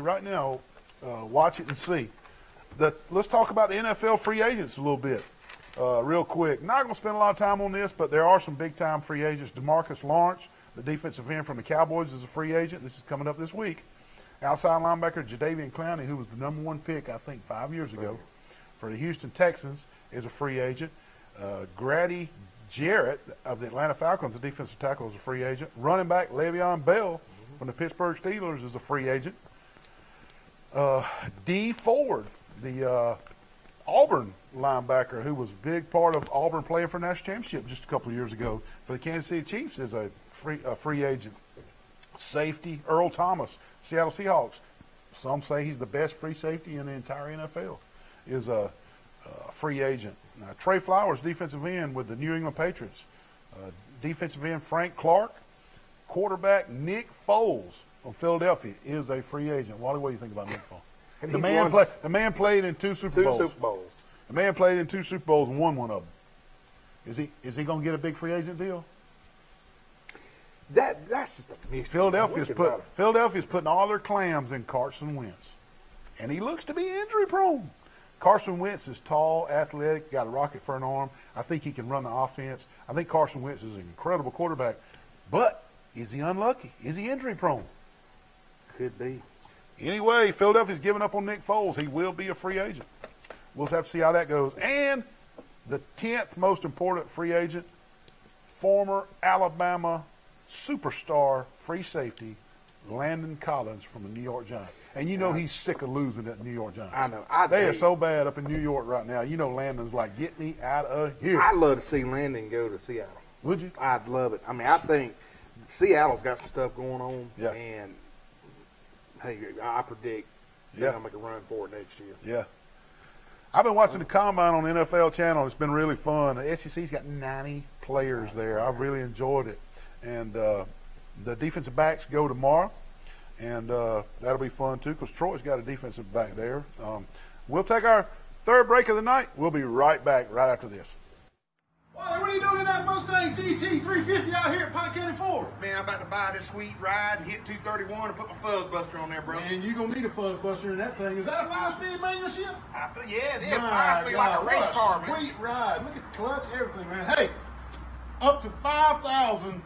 Right now, watch it and see. Let's talk about the NFL free agents a little bit. Real quick. Not going to spend a lot of time on this, but there are some big-time free agents. DeMarcus Lawrence, the defensive end from the Cowboys, is a free agent. This is coming up this week. Outside linebacker Jadeveon Clowney, who was the #1 pick, I think, 5 years ago, for the Houston Texans, is a free agent. Grady Jarrett of the Atlanta Falcons, the defensive tackle, is a free agent. Running back Le'Veon Bell from the Pittsburgh Steelers is a free agent. D. Ford, the Auburn linebacker, who was a big part of Auburn playing for a national championship just a couple of years ago for the Kansas City Chiefs, is a free agent. Safety Earl Thomas, Seattle Seahawks. Some say he's the best free safety in the entire NFL. Is a free agent. Trey Flowers, defensive end with the New England Patriots. Defensive end Frank Clark. Quarterback Nick Foles from Philadelphia is a free agent. Wally, what do you think about Nick Foles? The man played in two Super Bowls. The man played in 2 Super Bowls and won one of them. Is he going to get a big free agent deal? That's just a mystery. Philadelphia's putting all their clams in Carson Wentz, and he looks to be injury prone. Carson Wentz is tall, athletic, got a rocket for an arm. I think he can run the offense. I think Carson Wentz is an incredible quarterback, but is he unlucky? Is he injury prone? Could be. Anyway, Philadelphia's giving up on Nick Foles. He will be a free agent. We'll have to see how that goes. And the 10th most important free agent, former Alabama superstar free safety, Landon Collins from the New York Giants. And you know he's sick of losing at the New York Giants. I know. They are so bad up in New York right now. You know Landon's like, get me out of here. I'd love to see Landon go to Seattle. Would you? I'd love it. I mean, I think Seattle's got some stuff going on. Yeah. And, hey, I predict they're going to make a run for it next year. Yeah. I've been watching the Combine on the NFL channel. It's been really fun. The SEC's got 90 players there. I've really enjoyed it. And the defensive backs go tomorrow, and that'll be fun too because Troy's got a defensive back there. We'll take our third break of the night. We'll be right back right after this. Wally, what are you doing in that Mustang GT 350 out here at Pike County Ford? Man, I'm about to buy this sweet ride and hit 231 and put my fuzz buster on there, bro. Man, you're going to need a fuzz buster in that thing. Is that a 5-speed manual shift? Yeah, it is. 5-speed like a race car, man. Sweet ride. Look at the clutch, everything, man. Hey, up to $5,000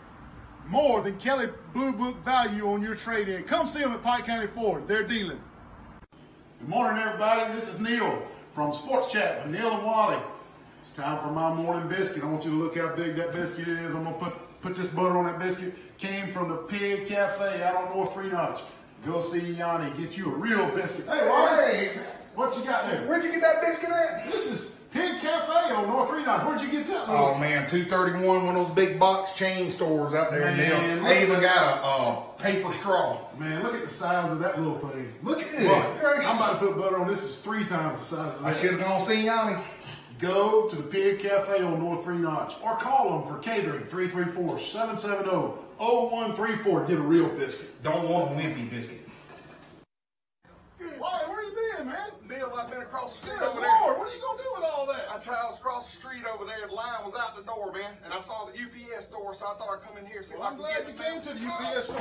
more than Kelly Blue Book value on your trade-in. Come see them at Pike County Ford. They're dealing. Good morning, everybody. This is Neal from Sports Chat with Neal and Wally. It's time for my morning biscuit. I want you to look how big that biscuit is. I'm going to put this butter on that biscuit. Came from the Pig Cafe out on North Three Notch. Go see Yanni. Get you a real biscuit. Hey, Wally. Hey. What you got there? Where'd you get that biscuit at? This is Pig Cafe on North Three Notch. Where'd you get that? Oh, man, 231, one of those big box chain stores out there in Neal. They even got a paper straw. Man, look at the size of that little thing. Look at it. I'm about to put butter on this. Is 3 times the size of that. I should have gone see Yanni. go to the Pig Cafe on North 3 Notch or call them for catering, 334-770-0134. Get a real biscuit. Don't want a wimpy biscuit. Wally, where you been, man? Neal, I've been across the street Good over Lord, there. what are you going to do with all that? I traveled across the street over there. The line was out the door, man. And I saw the UPS store, so I thought I'd come in here and see if I I'm could glad get you some came mail. to the UPS store.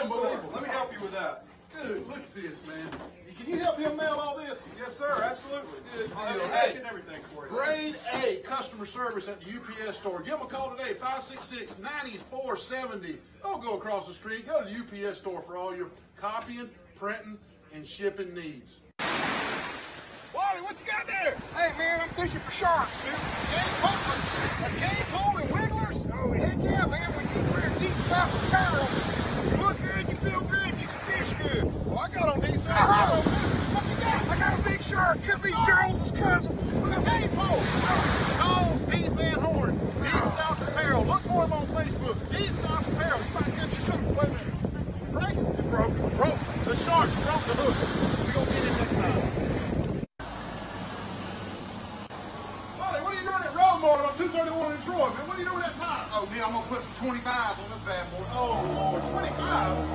Unbelievable. Let me help you with that. Good, look at this, man. Can you help him mail all this? Yes, sir, absolutely. Good I'll deal. have it and everything for you. Grade A customer service at the UPS store. Give them a call today, 566-9470. Don't go across the street. Go to the UPS store for all your copying, printing, and shipping needs. Wally, what you got there? Hey, man, I'm fishing for sharks, dude. A cane pole and wigglers? Oh, heck yeah, man. When you're deep south of Carroll, You look good, you feel good, you can fish good. Well, I got on these what you got? I got a big shark. Could be Charles's cousin. with a cane pole. Call Pete Van Horn, Deep South Apparel. Look for him on Facebook. Deep South Apparel. You might catch your shark. Wait a minute. Break it. It broke. Broke. The shark broke the hook. We're going to get it next time. Wally, what are you doing at Roadmart on 231 in Troy, man? What are you doing at time? Oh, Neal, I'm going to put some 25s on this bad boy. Oh, Lord, 25?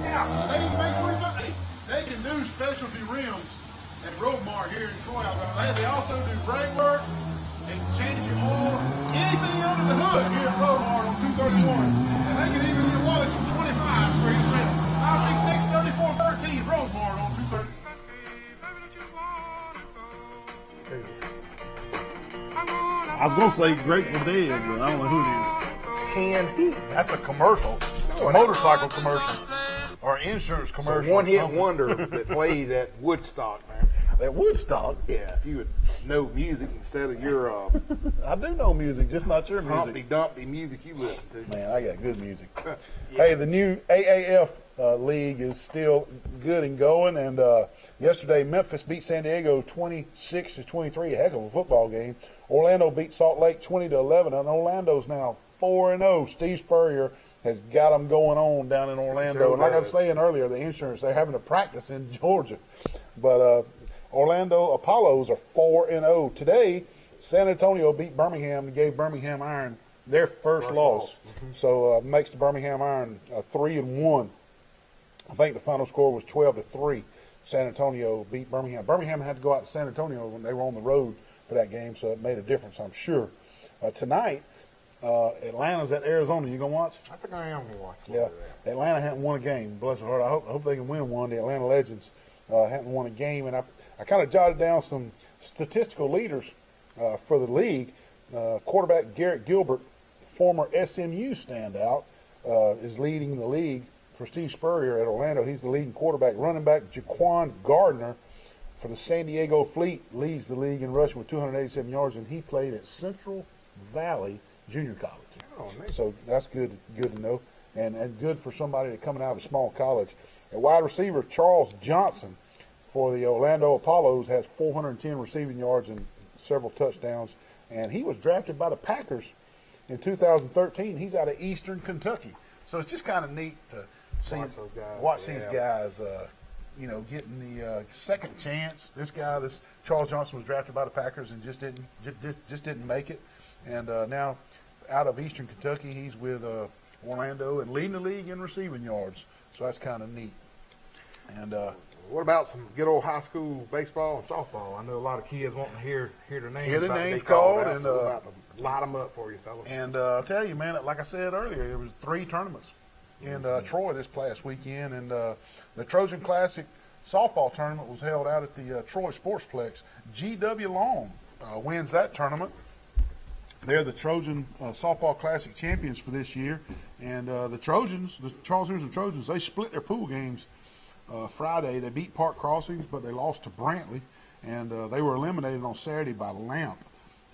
Yeah. They can make 25. They can do specialty rims at Roadmart here in Troy, Alabama. They also do brake work and change your oil, anything under the hood here at Roadmart on 231. And they can even get Wally some 25s for his rental. 566-3413 Roadmart on 230. I was gonna say Grateful Dead, but I don't know who it is. That's a commercial, a motorcycle commercial, or an insurance commercial. One hit wonder that played at Woodstock, man. At Woodstock. Yeah, if you would know music instead of your I do know music, just not your music. Humpty Dumpty music you listen to. Man, I got good music. Hey, the new AAF league is still good and going, and yesterday Memphis beat San Diego 26-23, a heck of a football game. Orlando beat Salt Lake 20-11, and Orlando's now 4-0. Steve Spurrier has got them going on down in Orlando. And like I was saying earlier, the insurance, they're having to practice in Georgia. But Orlando Apollos are 4-0. Today, San Antonio beat Birmingham and gave Birmingham Iron their first loss. So makes the Birmingham Iron 3-1. I think the final score was 12-3. San Antonio beat Birmingham. Birmingham had to go out to San Antonio when they were on the road for that game, so it made a difference, I'm sure. Tonight, Atlanta's at Arizona. You gonna watch? I think I am going to watch. Yeah. Atlanta hadn't won a game. Bless their heart. I hope they can win one. The Atlanta Legends hadn't won a game, and I kind of jotted down some statistical leaders for the league. Quarterback Garrett Gilbert, former SMU standout, is leading the league for Steve Spurrier at Orlando. He's the leading quarterback. Running back Jaquan Gardner for the San Diego Fleet leads the league in rushing with 287 yards, and he played at Central Valley Junior College. Oh, nice. So that's good to know, and good for somebody that coming out of a small college. A wide receiver, Charles Johnson, for the Orlando Apollos, has 410 receiving yards and several touchdowns, and he was drafted by the Packers in 2013. He's out of Eastern Kentucky. So it's just kind of neat to see, watch these guys, getting the second chance. This Charles Johnson was drafted by the Packers and just didn't make it, and now out of Eastern Kentucky, he's with Orlando and leading the league in receiving yards. So that's kind of neat. And what about some good old high school baseball and softball? I know a lot of kids wanting to hear their names. Hear their about to be names called, out, and so we're about to light them up for you, fellas. And I'll tell you, man, like I said earlier, there was 3 tournaments in Troy this past weekend, and the Trojan Classic softball tournament was held out at the Troy Sportsplex. G.W. Long wins that tournament. They're the Trojan Softball Classic champions for this year. And the Trojans, the Charles Henderson Trojans, they split their pool games Friday. They beat Park Crossings, but they lost to Brantley. And they were eliminated on Saturday by Lamp.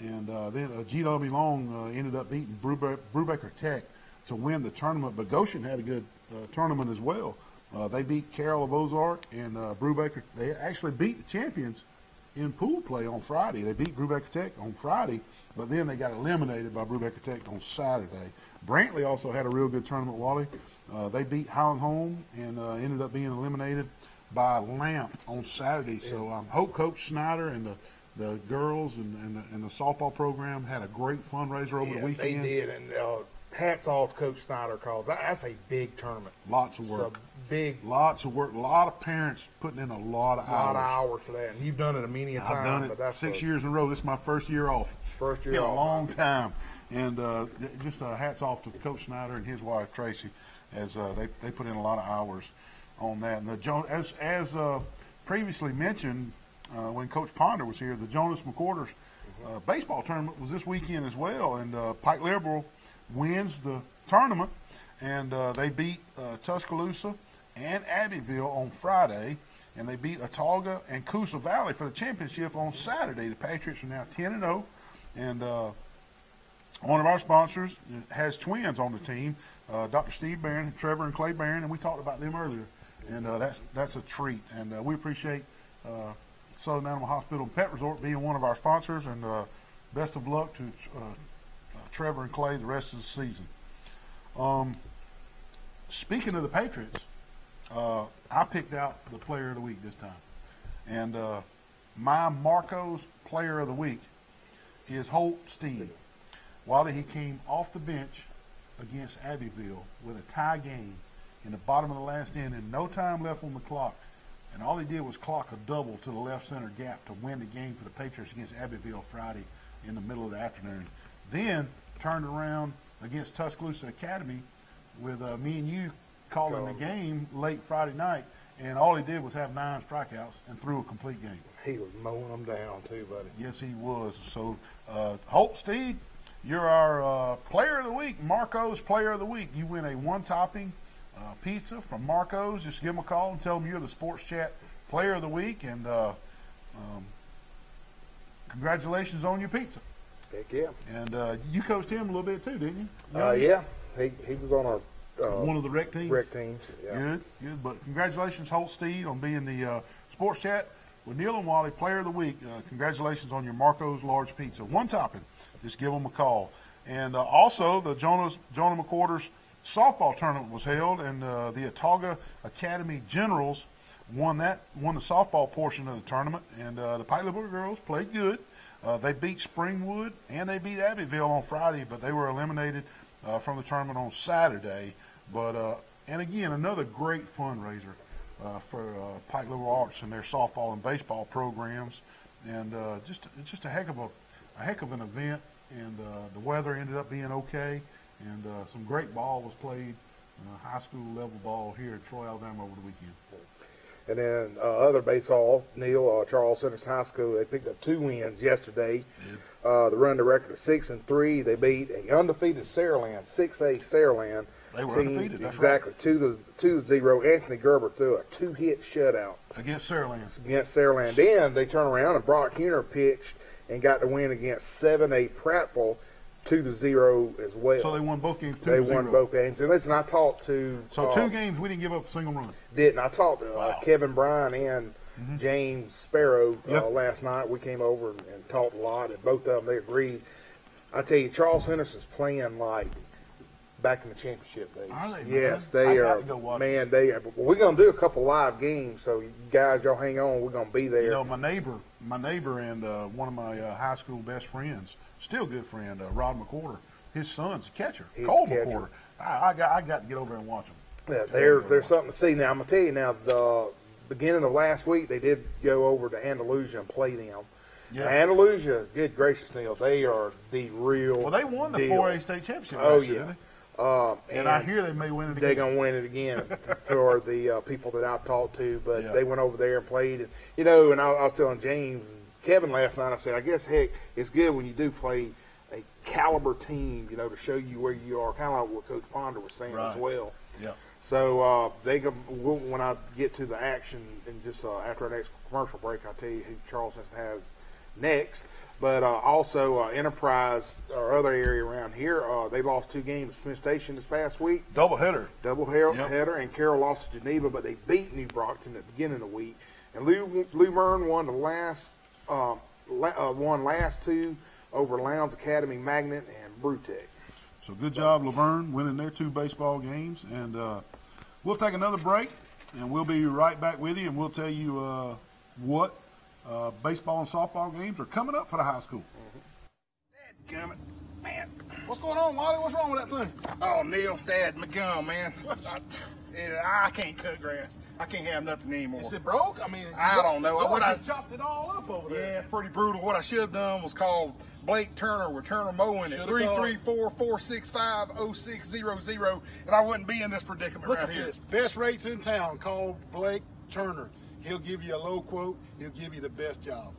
And then G.W. Long ended up beating Brubaker Tech to win the tournament. But Goshen had a good tournament as well. They beat Carroll of Ozark, and Brubaker, they actually beat the champions in pool play on Friday. They beat Brubaker Tech on Friday, but then they got eliminated by Brubaker Tech on Saturday. Brantley also had a real good tournament, Wally. They beat Highland Home and ended up being eliminated by Lamp on Saturday. So I hope Coach Snyder and The girls and the softball program had a great fundraiser over the weekend. They did, and hats off to Coach Snyder, because that's a big tournament. Lots of work. Lots of work. A lot of parents putting in a lot of hours. For that, and you've done it a many a time. I've done it but that's 6 years in a row. This is my first year off. First year in off. a long time. And just hats off to Coach Snyder and his wife Tracy, as they put in a lot of hours on that. And as previously mentioned, when Coach Ponder was here, the Jonas McWhorters baseball tournament was this weekend as well, and Pike Liberal wins the tournament, and they beat Tuscaloosa and Abbeville on Friday, and they beat Autauga and Coosa Valley for the championship on Saturday. The Patriots are now 10-0, and one of our sponsors has twins on the team, Dr. Steve Barron, Trevor and Clay Barron, and we talked about them earlier, and that's a treat, and we appreciate Southern Animal Hospital and Pet Resort being one of our sponsors, and best of luck to Trevor and Clay the rest of the season. Speaking of the Patriots, I picked out the player of the week this time, and my Marco's player of the week is Holt Steed. Wally, he came off the bench against Abbeville with a tie game in the bottom of the last inning, no time left on the clock, and all he did was clock a double to the left center gap to win the game for the Patriots against Abbeville Friday in the middle of the afternoon. Then turned around against Tuscaloosa Academy with me and you calling the game late Friday night, and all he did was have 9 strikeouts and threw a complete game. He was mowing them down too, buddy. Yes, he was. So, Holt Steed, you're our player of the week, Marco's player of the week. You win a one-topping pizza from Marco's. Just give them a call and tell them you're the Sports Chat player of the week, and congratulations on your pizza. Heck yeah. And you coached him a little bit too, didn't you? Yeah. He was on our one of the rec teams. Yeah. Good. But congratulations, Holt Steed, on being the Sports Chat with Neal and Wally player of the week. Congratulations on your Marco's large pizza, one topping. Just give them a call. And also the Jonah McWhorters softball tournament was held, and the Autauga Academy Generals won the softball portion of the tournament, and the Pike Liberal girls played good. They beat Springwood and they beat Abbeville on Friday, but they were eliminated from the tournament on Saturday. But and again, another great fundraiser for Pike Liberal Arts and their softball and baseball programs, and just a heck of an event. And the weather ended up being okay, and some great ball was played, high school level ball here at Troy, Alabama over the weekend. And then other baseball, Neal, Charles Center High School, they picked up 2 wins yesterday. They run the record of 6-3. They beat a undefeated Saraland, 6A Saraland. They were undefeated, that's exactly, right. 2-0. Anthony Gerber threw a 2-hit shutout against Saraland. Then they turned around and Brock Hunter pitched and got the win against 7A Prattville, 2-0 as well. So they won both games 2-0. They won both games. And listen, I talked to... So 2 games, we didn't give up a single run. Didn't. I talked to Kevin Bryan and James Sparrow last night. We came over and talked a lot, and both of them, they agreed. I tell you, Charles Henderson's playing like back in the championship days. Are they? Yes, they are. Man, they are. We're going to do a couple live games, so you guys, y'all hang on. We're going to be there. You know, my neighbor and one of my high school best friends, still good friend, Rod McWhorter, his son's a catcher, Cole McWhorter. I got to get over there and watch him. Yeah, there's something to see. Now, I'm going to tell you now, the beginning of last week, they did go over to Andalusia and play them. Yeah. Andalusia, good gracious, Neal, they are the real Well, they won the 4A state championship last year, yeah. didn't they? And I hear they may win it again. They're going to win it again for the people that I've talked to. But they went over there and played. And, you know, and I was telling James and Kevin last night, I said, I guess, heck, it's good when you do play a caliber team, you know, to show you where you are, kind of like what Coach Ponder was saying as well. Yeah. So when I get to the action and just after our next commercial break, I'll tell you who Charleston has next. But also Enterprise, our other area around here, they lost 2 games at Smith Station this past week. Doubleheader, and Carroll lost to Geneva, but they beat New Brockton at the beginning of the week. And Luverne won the last 2 over Lowndes Academy, Magnet, and Brewtech. So good job, Laverne, winning their 2 baseball games. And we'll take another break, and we'll be right back with you, and we'll tell you what baseball and softball games are coming up for the high school. Dadgummit. Man, what's going on, Wally? What's wrong with that thing? Oh, Neal, Dad, my gum, man. I can't cut grass. I can't have nothing anymore. Is it broke? I mean, I don't know. What I chopped it all up over there. Yeah, pretty brutal. What I should have done was called Blake Turner with Turner Mowing at 334-465-0600, and I wouldn't be in this predicament Look right at here. this. Best rates in town. Call Blake Turner. He'll give you a low quote. He'll give you the best job.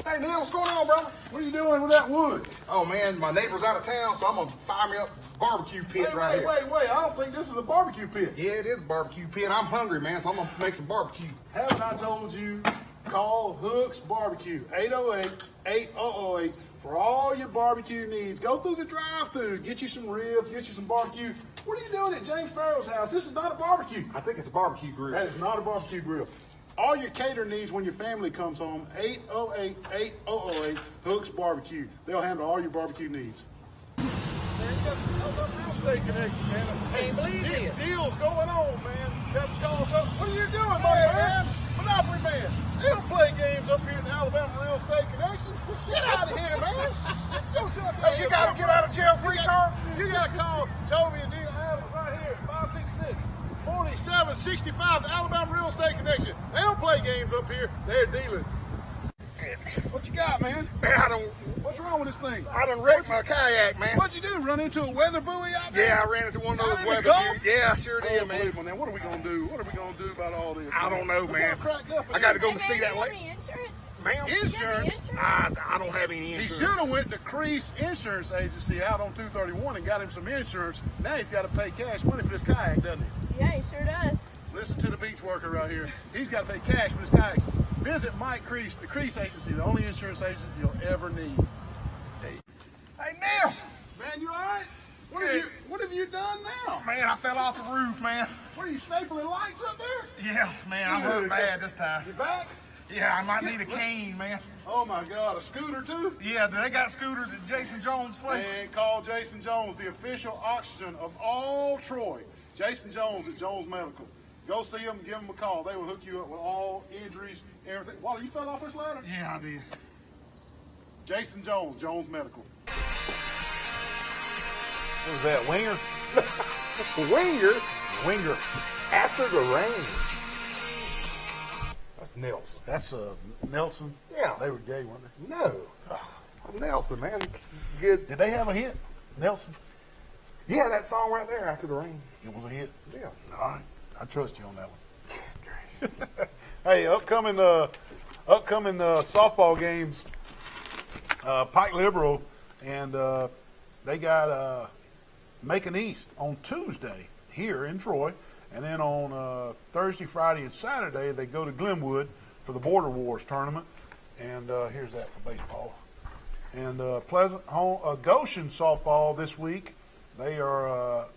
Hey, Neal, what's going on, brother? What are you doing with that wood? Oh, man, my neighbor's out of town, so I'm going to fire me up a barbecue pit right here. Wait. I don't think this is a barbecue pit. Yeah, it is a barbecue pit. I'm hungry, man, so I'm going to make some barbecue. Haven't I told you? Call Hooks Barbecue, 808-8008 for all your barbecue needs. Go through the drive-thru, get you some ribs, get you some barbecue. What are you doing at James Sparrow's house? This is not a barbecue. I think it's a barbecue grill. That is not a barbecue grill. All your cater needs when your family comes home, 808-8008 Hooks Barbecue. They'll handle all your barbecue needs. Man, you got real estate connection, man. Can't believe this. Deals going on, man. Got the calls up. What are you doing, man? Monopoly man. They don't play games up here in the Alabama Real Estate Connection. Get out of here, man. Hey, you got to get out of jail free card? You got to call Toby and Deal Adams right here, 566-4765, the Alabama Real Estate Connection. They don't play games up here. They're dealing. What you got, man? Man, What's wrong with this thing? I done wrecked my kayak, man. What'd you do? Run into a weather buoy out there? Yeah, I ran into one of those weather buoys. Yeah, I sure did, man. Man, what are we gonna do? What are we gonna do about all this? I don't know, man. I got to go and see that lake. Insurance? Ma'am? Insurance? I don't have any He insurance. should have went to Crease Insurance Agency out on 231 and got him some insurance. Now he's got to pay cash money for this kayak, doesn't he? Yeah, he sure does. Listen to the beach worker right here. He's got to pay cash for his kayaks. Visit Mike Crease, the Crease Agency, the only insurance agent you'll ever need. Hey, Neal! Man, you all right? What have you done now? Man, I fell off the roof, man. What are you stapling lights up there? Yeah, man, I'm hurt bad this time. You back? Yeah, I might need a cane, man. Oh my God, a scooter too? Yeah, they got scooters at Jason Jones' place. Man, call Jason Jones, the official oxygen of all Troy. Jason Jones at Jones Medical. Go see him, give him a call. They will hook you up with all injuries, everything. Wally, you fell off this ladder? Yeah, I did. Jason Jones, Jones Medical. What was that, Winger? Winger. After the rain. That's Nelson. That's Nelson. Yeah. They were gay, weren't they? No. Nelson, man. Good. Did they have a hit, Nelson? Yeah, that song right there, After the Rain. It was a hit. Yeah. All right. I trust you on that one. Hey, upcoming softball games. Pike Liberal and they got Macon East on Tuesday here in Troy, and then on Thursday, Friday, and Saturday they go to Glenwood for the Border Wars tournament. And here's that for baseball. And Goshen softball this week. They are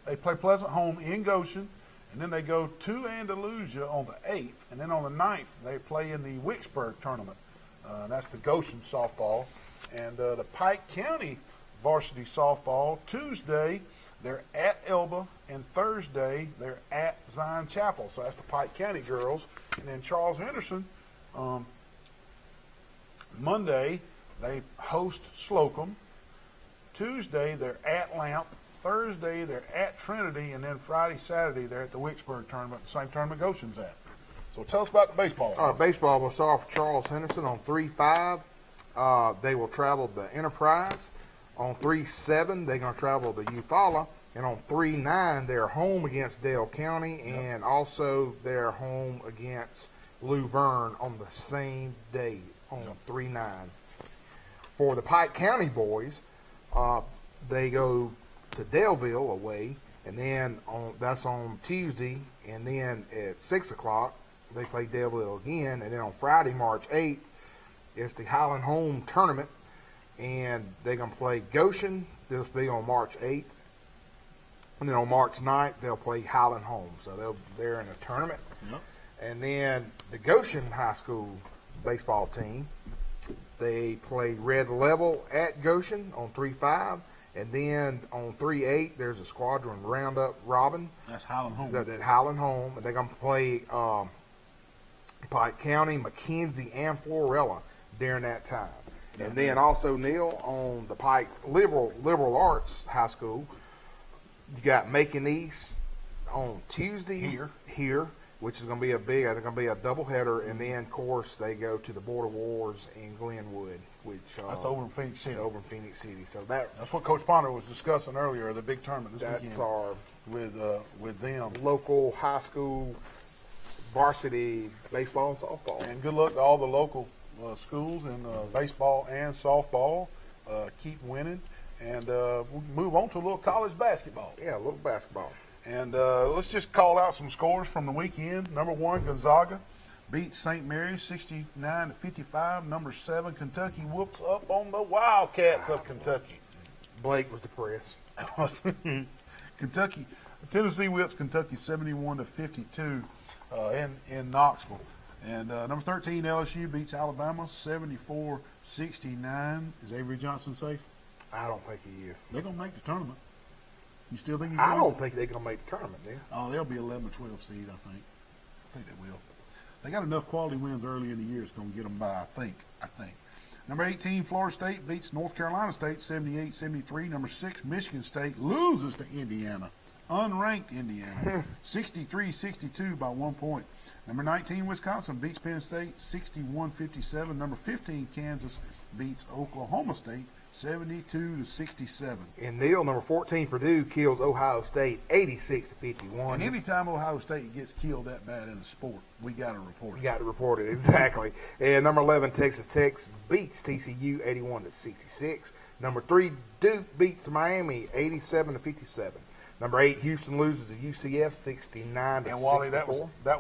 they play Pleasant home in Goshen, and then they go to Andalusia on the 8th, and then on the 9th they play in the Wicksburg tournament. That's the Goshen softball. And the Pike County varsity softball, Tuesday they're at Elba, and Thursday they're at Zion Chapel. So that's the Pike County girls. And then Charles Henderson, Monday they host Slocum. Tuesday they're at Lamp. Thursday they're at Trinity, and then Friday, Saturday they're at the Wicksburg tournament, the same tournament Goshen's at. So tell us about the baseball. All right, baseball will start off for Charles Henderson on 3-5. They will travel to Enterprise. On 3-7, they're going to travel to Eufaula. And on 3-9, they're home against Dale County, and also they're home against Luverne on the same day on 3-9. For the Pike County boys, they go to Daleville away, and then that's on Tuesday, and then at 6 o'clock they play Daleville again, and then on Friday, March 8th, it's the Highland Home Tournament, and they're going to play Goshen. This will be on March 8th, and then on March 9th they'll play Highland Home, so they're in a tournament. Yep. And then the Goshen High School baseball team, they play Red Level at Goshen on 3-5. And then on 3-8, there's a squadron roundup robin. That's Highland Home. At Highland Home. And they're going to play Pike County, McKenzie, and Florella during that time. And then also, Neal, on the Pike Liberal Arts High School, you got Macon East on Tuesday here, which is going to be going to be a doubleheader, and then, of course, they go to the Border Wars in Glenwood, which that's over in Phoenix City. Over in Phoenix City. So that's what Coach Ponder was discussing earlier. The big tournament this weekend. That's our with them local high school varsity baseball and softball. And good luck to all the local schools in baseball and softball. Keep winning, and we'll move on to a little college basketball. Yeah, a little basketball. And let's just call out some scores from the weekend. Number 1, Gonzaga beats St. Mary's 69-55. Number 7, Kentucky whoops up on the Wildcats of Kentucky. Blake was depressed. Tennessee whips Kentucky 71-52 in Knoxville. And number 13, LSU beats Alabama 74-69. Is Avery Johnson safe? I don't think he is. They're going to make the tournament. You still think he's I don't think they're going to make the tournament, man. Oh, they'll be 11 or 12 seed, I think. I think they will. They got enough quality wins early in the year. It's going to get them by, I think. Number 18, Florida State beats North Carolina State 78-73. Number 6, Michigan State loses to Indiana, unranked Indiana, 63-62 by 1 point. Number 19, Wisconsin beats Penn State 61-57. Number 15, Kansas beats Oklahoma State 72-67. And Neal, number 14, Purdue kills Ohio State 86-51. And anytime Ohio State gets killed that bad in a sport, we got to report it. You got to report it, exactly. And number 11, Texas Tech beats TCU 81-66. Number 3, Duke beats Miami 87-57. Number 8, Houston loses to UCF 69-64. And Wally, that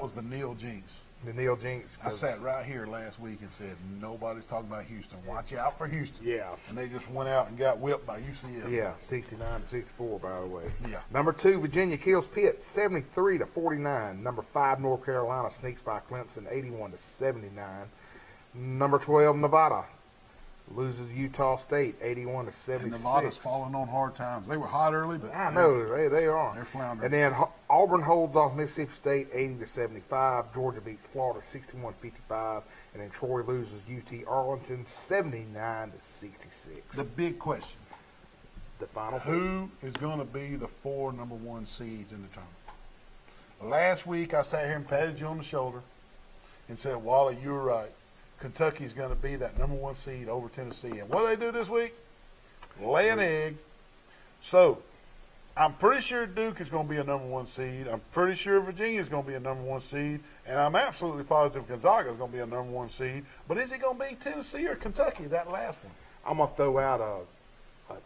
was the Neal jinx. The Neal jinx. I sat right here last week and said, nobody's talking about Houston. Watch out for Houston. Yeah. And they just went out and got whipped by UCF. Yeah, 69-64, by the way. Yeah. Number 2, Virginia kills Pitt 73-49. Number 5, North Carolina sneaks by Clemson 81-79. Number 12, Nevada loses Utah State 81-76. And Nevada's falling on hard times. They were hot early, but I know they are. They're floundering. And then Auburn holds off Mississippi State 80-75. Georgia beats Florida 61-55, and then Troy loses UT Arlington 79-66. The big question: the final. Who is going to be the 4 number 1 seeds in the tournament? Last week I sat here and patted you on the shoulder and said, "Wally, you were right. Kentucky's going to be that number 1 seed over Tennessee." And what do they do this week? Lay an egg. So, I'm pretty sure Duke is going to be a number 1 seed. I'm pretty sure Virginia is going to be a number 1 seed. And I'm absolutely positive Gonzaga is going to be a number 1 seed. But is it going to be Tennessee or Kentucky, that last one? I'm going to throw out a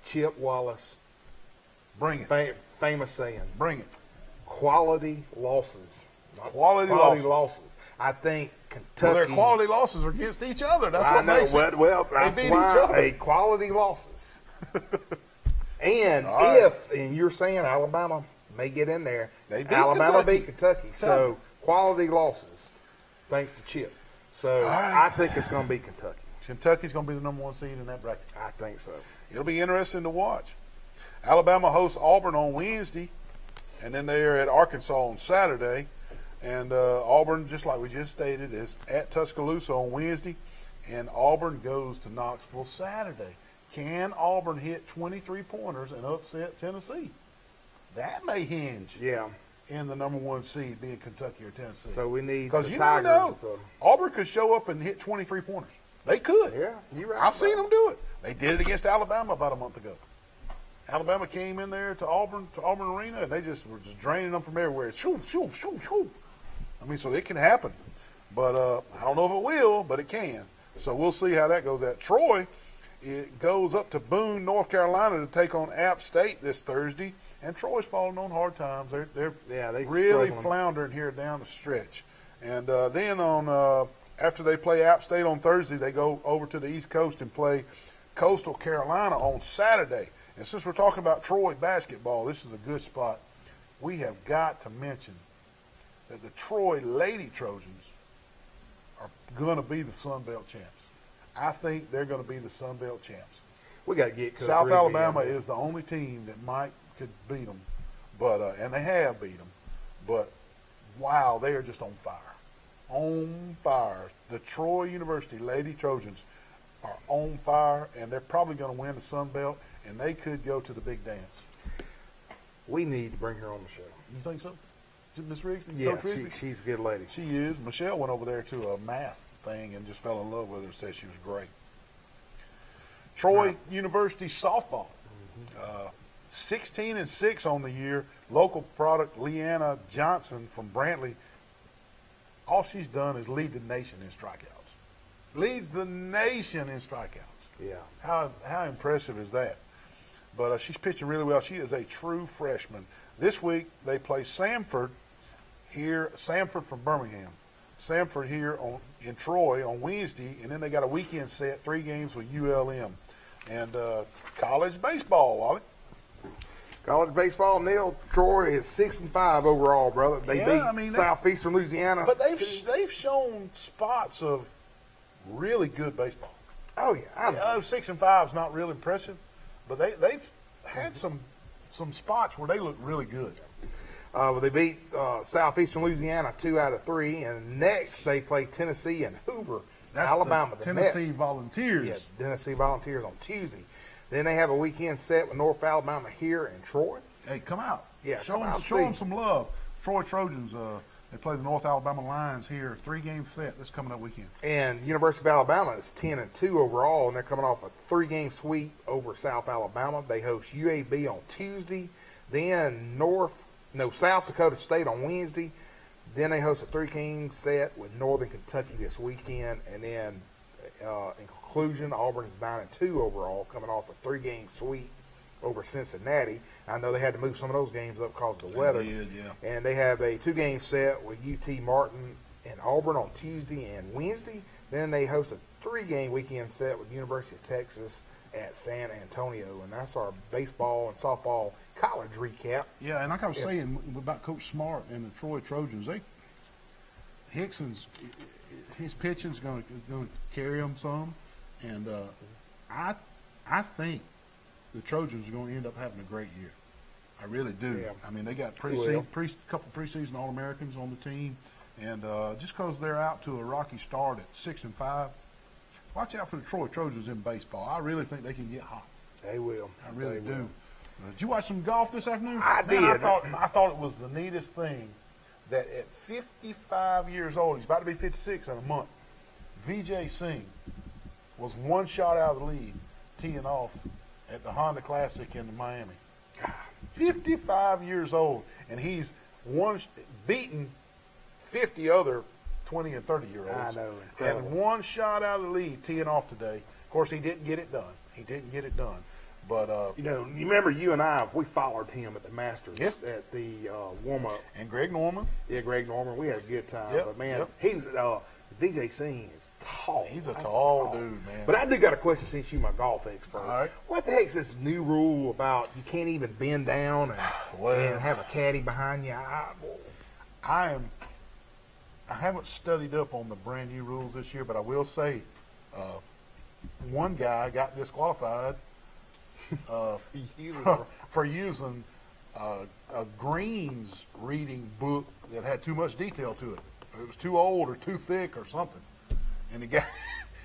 Chip Wallace. Bring it. Famous saying. Bring it. Quality losses. Quality losses. I think Kentucky. Well, their quality losses are against each other. That's what makes it. Well, that's they beat why each other. Quality losses. And and you're saying Alabama may get in there. They beat Alabama Kentucky. beat Kentucky. So quality losses, thanks to Chip. So I think it's going to be Kentucky. Kentucky's going to be the number 1 seed in that bracket. I think so. It'll be interesting to watch. Alabama hosts Auburn on Wednesday, and then they are at Arkansas on Saturday. And Auburn, just like we just stated, is at Tuscaloosa on Wednesday, and Auburn goes to Knoxville Saturday. Can Auburn hit 23-pointers and upset Tennessee? That may hinge in the number 1 seed being Kentucky or Tennessee. So we need because you never know. Auburn could show up and hit 23-pointers. They could. Yeah, you're right. I've seen them do it. They did it against Alabama about a month ago. Alabama came in there to Auburn Arena, and they just were just draining them from everywhere. Shoo, shoo, shoo, shoo. I mean, so it can happen. But I don't know if it will, but it can. So we'll see how that goes. At Troy, it goes up to Boone, North Carolina to take on App State this Thursday. And Troy's falling on hard times. They're really floundering here down the stretch. And then on after they play App State on Thursday, they go over to the East Coast and play Coastal Carolina on Saturday. And since we're talking about Troy basketball, this is a good spot. We have got to mention that the Troy Lady Trojans are going to be the Sun Belt champs. I think they're going to be the Sun Belt champs. We got to get South Alabama is the only team that could beat them, but and they have beat them. But wow, they are just on fire. On fire. The Troy University Lady Trojans are on fire, and they're probably going to win the Sun Belt, and they could go to the big dance. We need to bring her on the show. You think so? Miss Riggs? Yeah, Coach Riggs? she's a good lady. She is. Michelle went over there to a math thing and just fell in love with her, said she was great. Troy University softball. 16-6 on the year. Local product Leanna Johnson from Brantley. All she's done is lead the nation in strikeouts. Leads the nation in strikeouts. Yeah. How impressive is that? But she's pitching really well. She is a true freshman. This week they play Samford here. Samford from Birmingham. Samford here in Troy on Wednesday, and then they got a weekend set, 3 games with ULM. And college baseball, Wally. College baseball, Neal. Troy is 6-5 overall, brother. They beat Southeastern Louisiana. But they've shown spots of really good baseball. Oh yeah, I know. 6-5 is not real impressive, but they've had some spots where they look really good. They beat Southeastern Louisiana 2 out of 3, and next they play Tennessee and Hoover, That's Alabama. The Tennessee Volunteers. Yeah, Tennessee Volunteers on Tuesday. Then they have a weekend set with North Alabama here in Troy. Hey, come out. Yeah, show them some love. Troy Trojans. They play the North Alabama Lions here. 3-game set this coming up weekend. And University of Alabama is 10-2 overall, and they're coming off a 3-game sweep over South Alabama. They host UAB on Tuesday, then South Dakota State on Wednesday. Then they host a 3-game set with Northern Kentucky this weekend, and then in conclusion, Auburn is 9-2 overall, coming off a 3-game sweep over Cincinnati. I know they had to move some of those games up because of the weather. They did, yeah. And they have a 2-game set with UT Martin and Auburn on Tuesday and Wednesday. Then they host a 3-game weekend set with University of Texas at San Antonio. And that's our baseball and softball college recap. Yeah, and like I was saying about Coach Smart and the Troy Trojans, Hickson's his pitching's going to carry them some, and I think the Trojans are going to end up having a great year. I really do. Yeah. I mean, they got couple preseason All-Americans on the team, and just because they're out to a rocky start at 6-5, watch out for the Troy Trojans in baseball. I really think they can get hot. They will. I really do. Did you watch some golf this afternoon? I did. I thought it was the neatest thing that at 55 years old, he's about to be 56 in a month, Vijay Singh was 1 shot out of the lead, teeing off at the Honda Classic in Miami. 55 years old, and he's beaten 50 other 20 and 30-year-olds. I know. And 1 shot out of the lead, teeing off today. Of course, he didn't get it done. But you remember you and I, we followed him at the Masters at the warm-up. And Greg Norman. Yeah, Greg Norman. We had a good time. Yep, But, man, yep. he was Vijay Singh is tall. He's a tall dude, man. But I do got a question since you're my golf expert. All right. What the heck's this new rule about you can't even bend down and have a caddy behind you? I haven't studied up on the brand new rules this year, but I will say one guy got disqualified for using a greens reading book that had too much detail to it. It was too old or too thick or something. And the guy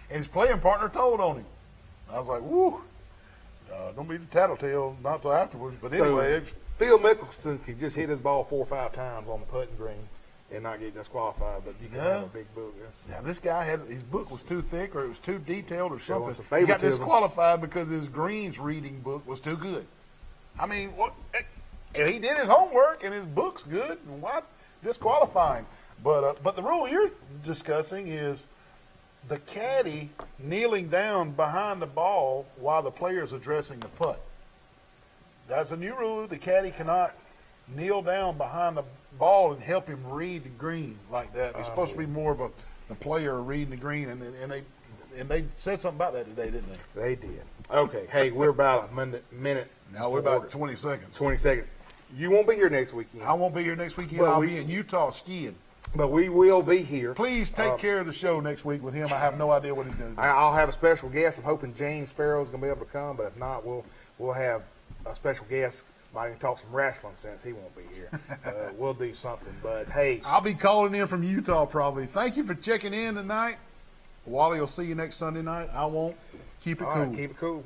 and his playing partner told on him. I was like, woo, don't be the tattletale, not till afterwards. But anyway. So, Phil Mickelson could just hit his ball 4 or 5 times on the putting green and not get disqualified, but you can have a big book. Now, this guy his book was too thick or it was too detailed or something. Some He got favoritism. disqualified because his greens reading book was too good. I mean, what? And he did his homework and his book's good. And why disqualify him? But the rule you're discussing is the caddy kneeling down behind the ball while the player's addressing the putt. That's a new rule. The caddy cannot kneel down behind the ball and help him read the green like that. It's supposed to be more of the player reading the green, and they said something about that today, didn't they? They did. Okay, hey, we're about a minute. Now we're about 20 seconds. 20 seconds. You won't be here next weekend. I won't be here next weekend. But I'll be in Utah skiing. But we will be here. Please take care of the show next week with him. I have no idea what he's going to do. I'll have a special guest. I'm hoping James Sparrow's going to be able to come, but if not, we'll have a special guest Might even talk some wrestling since he won't be here. We'll do something. But, hey. I'll be calling in from Utah probably. Thank you for checking in tonight. Wally will see you next Sunday night. I won't. Keep it cool. Keep it cool.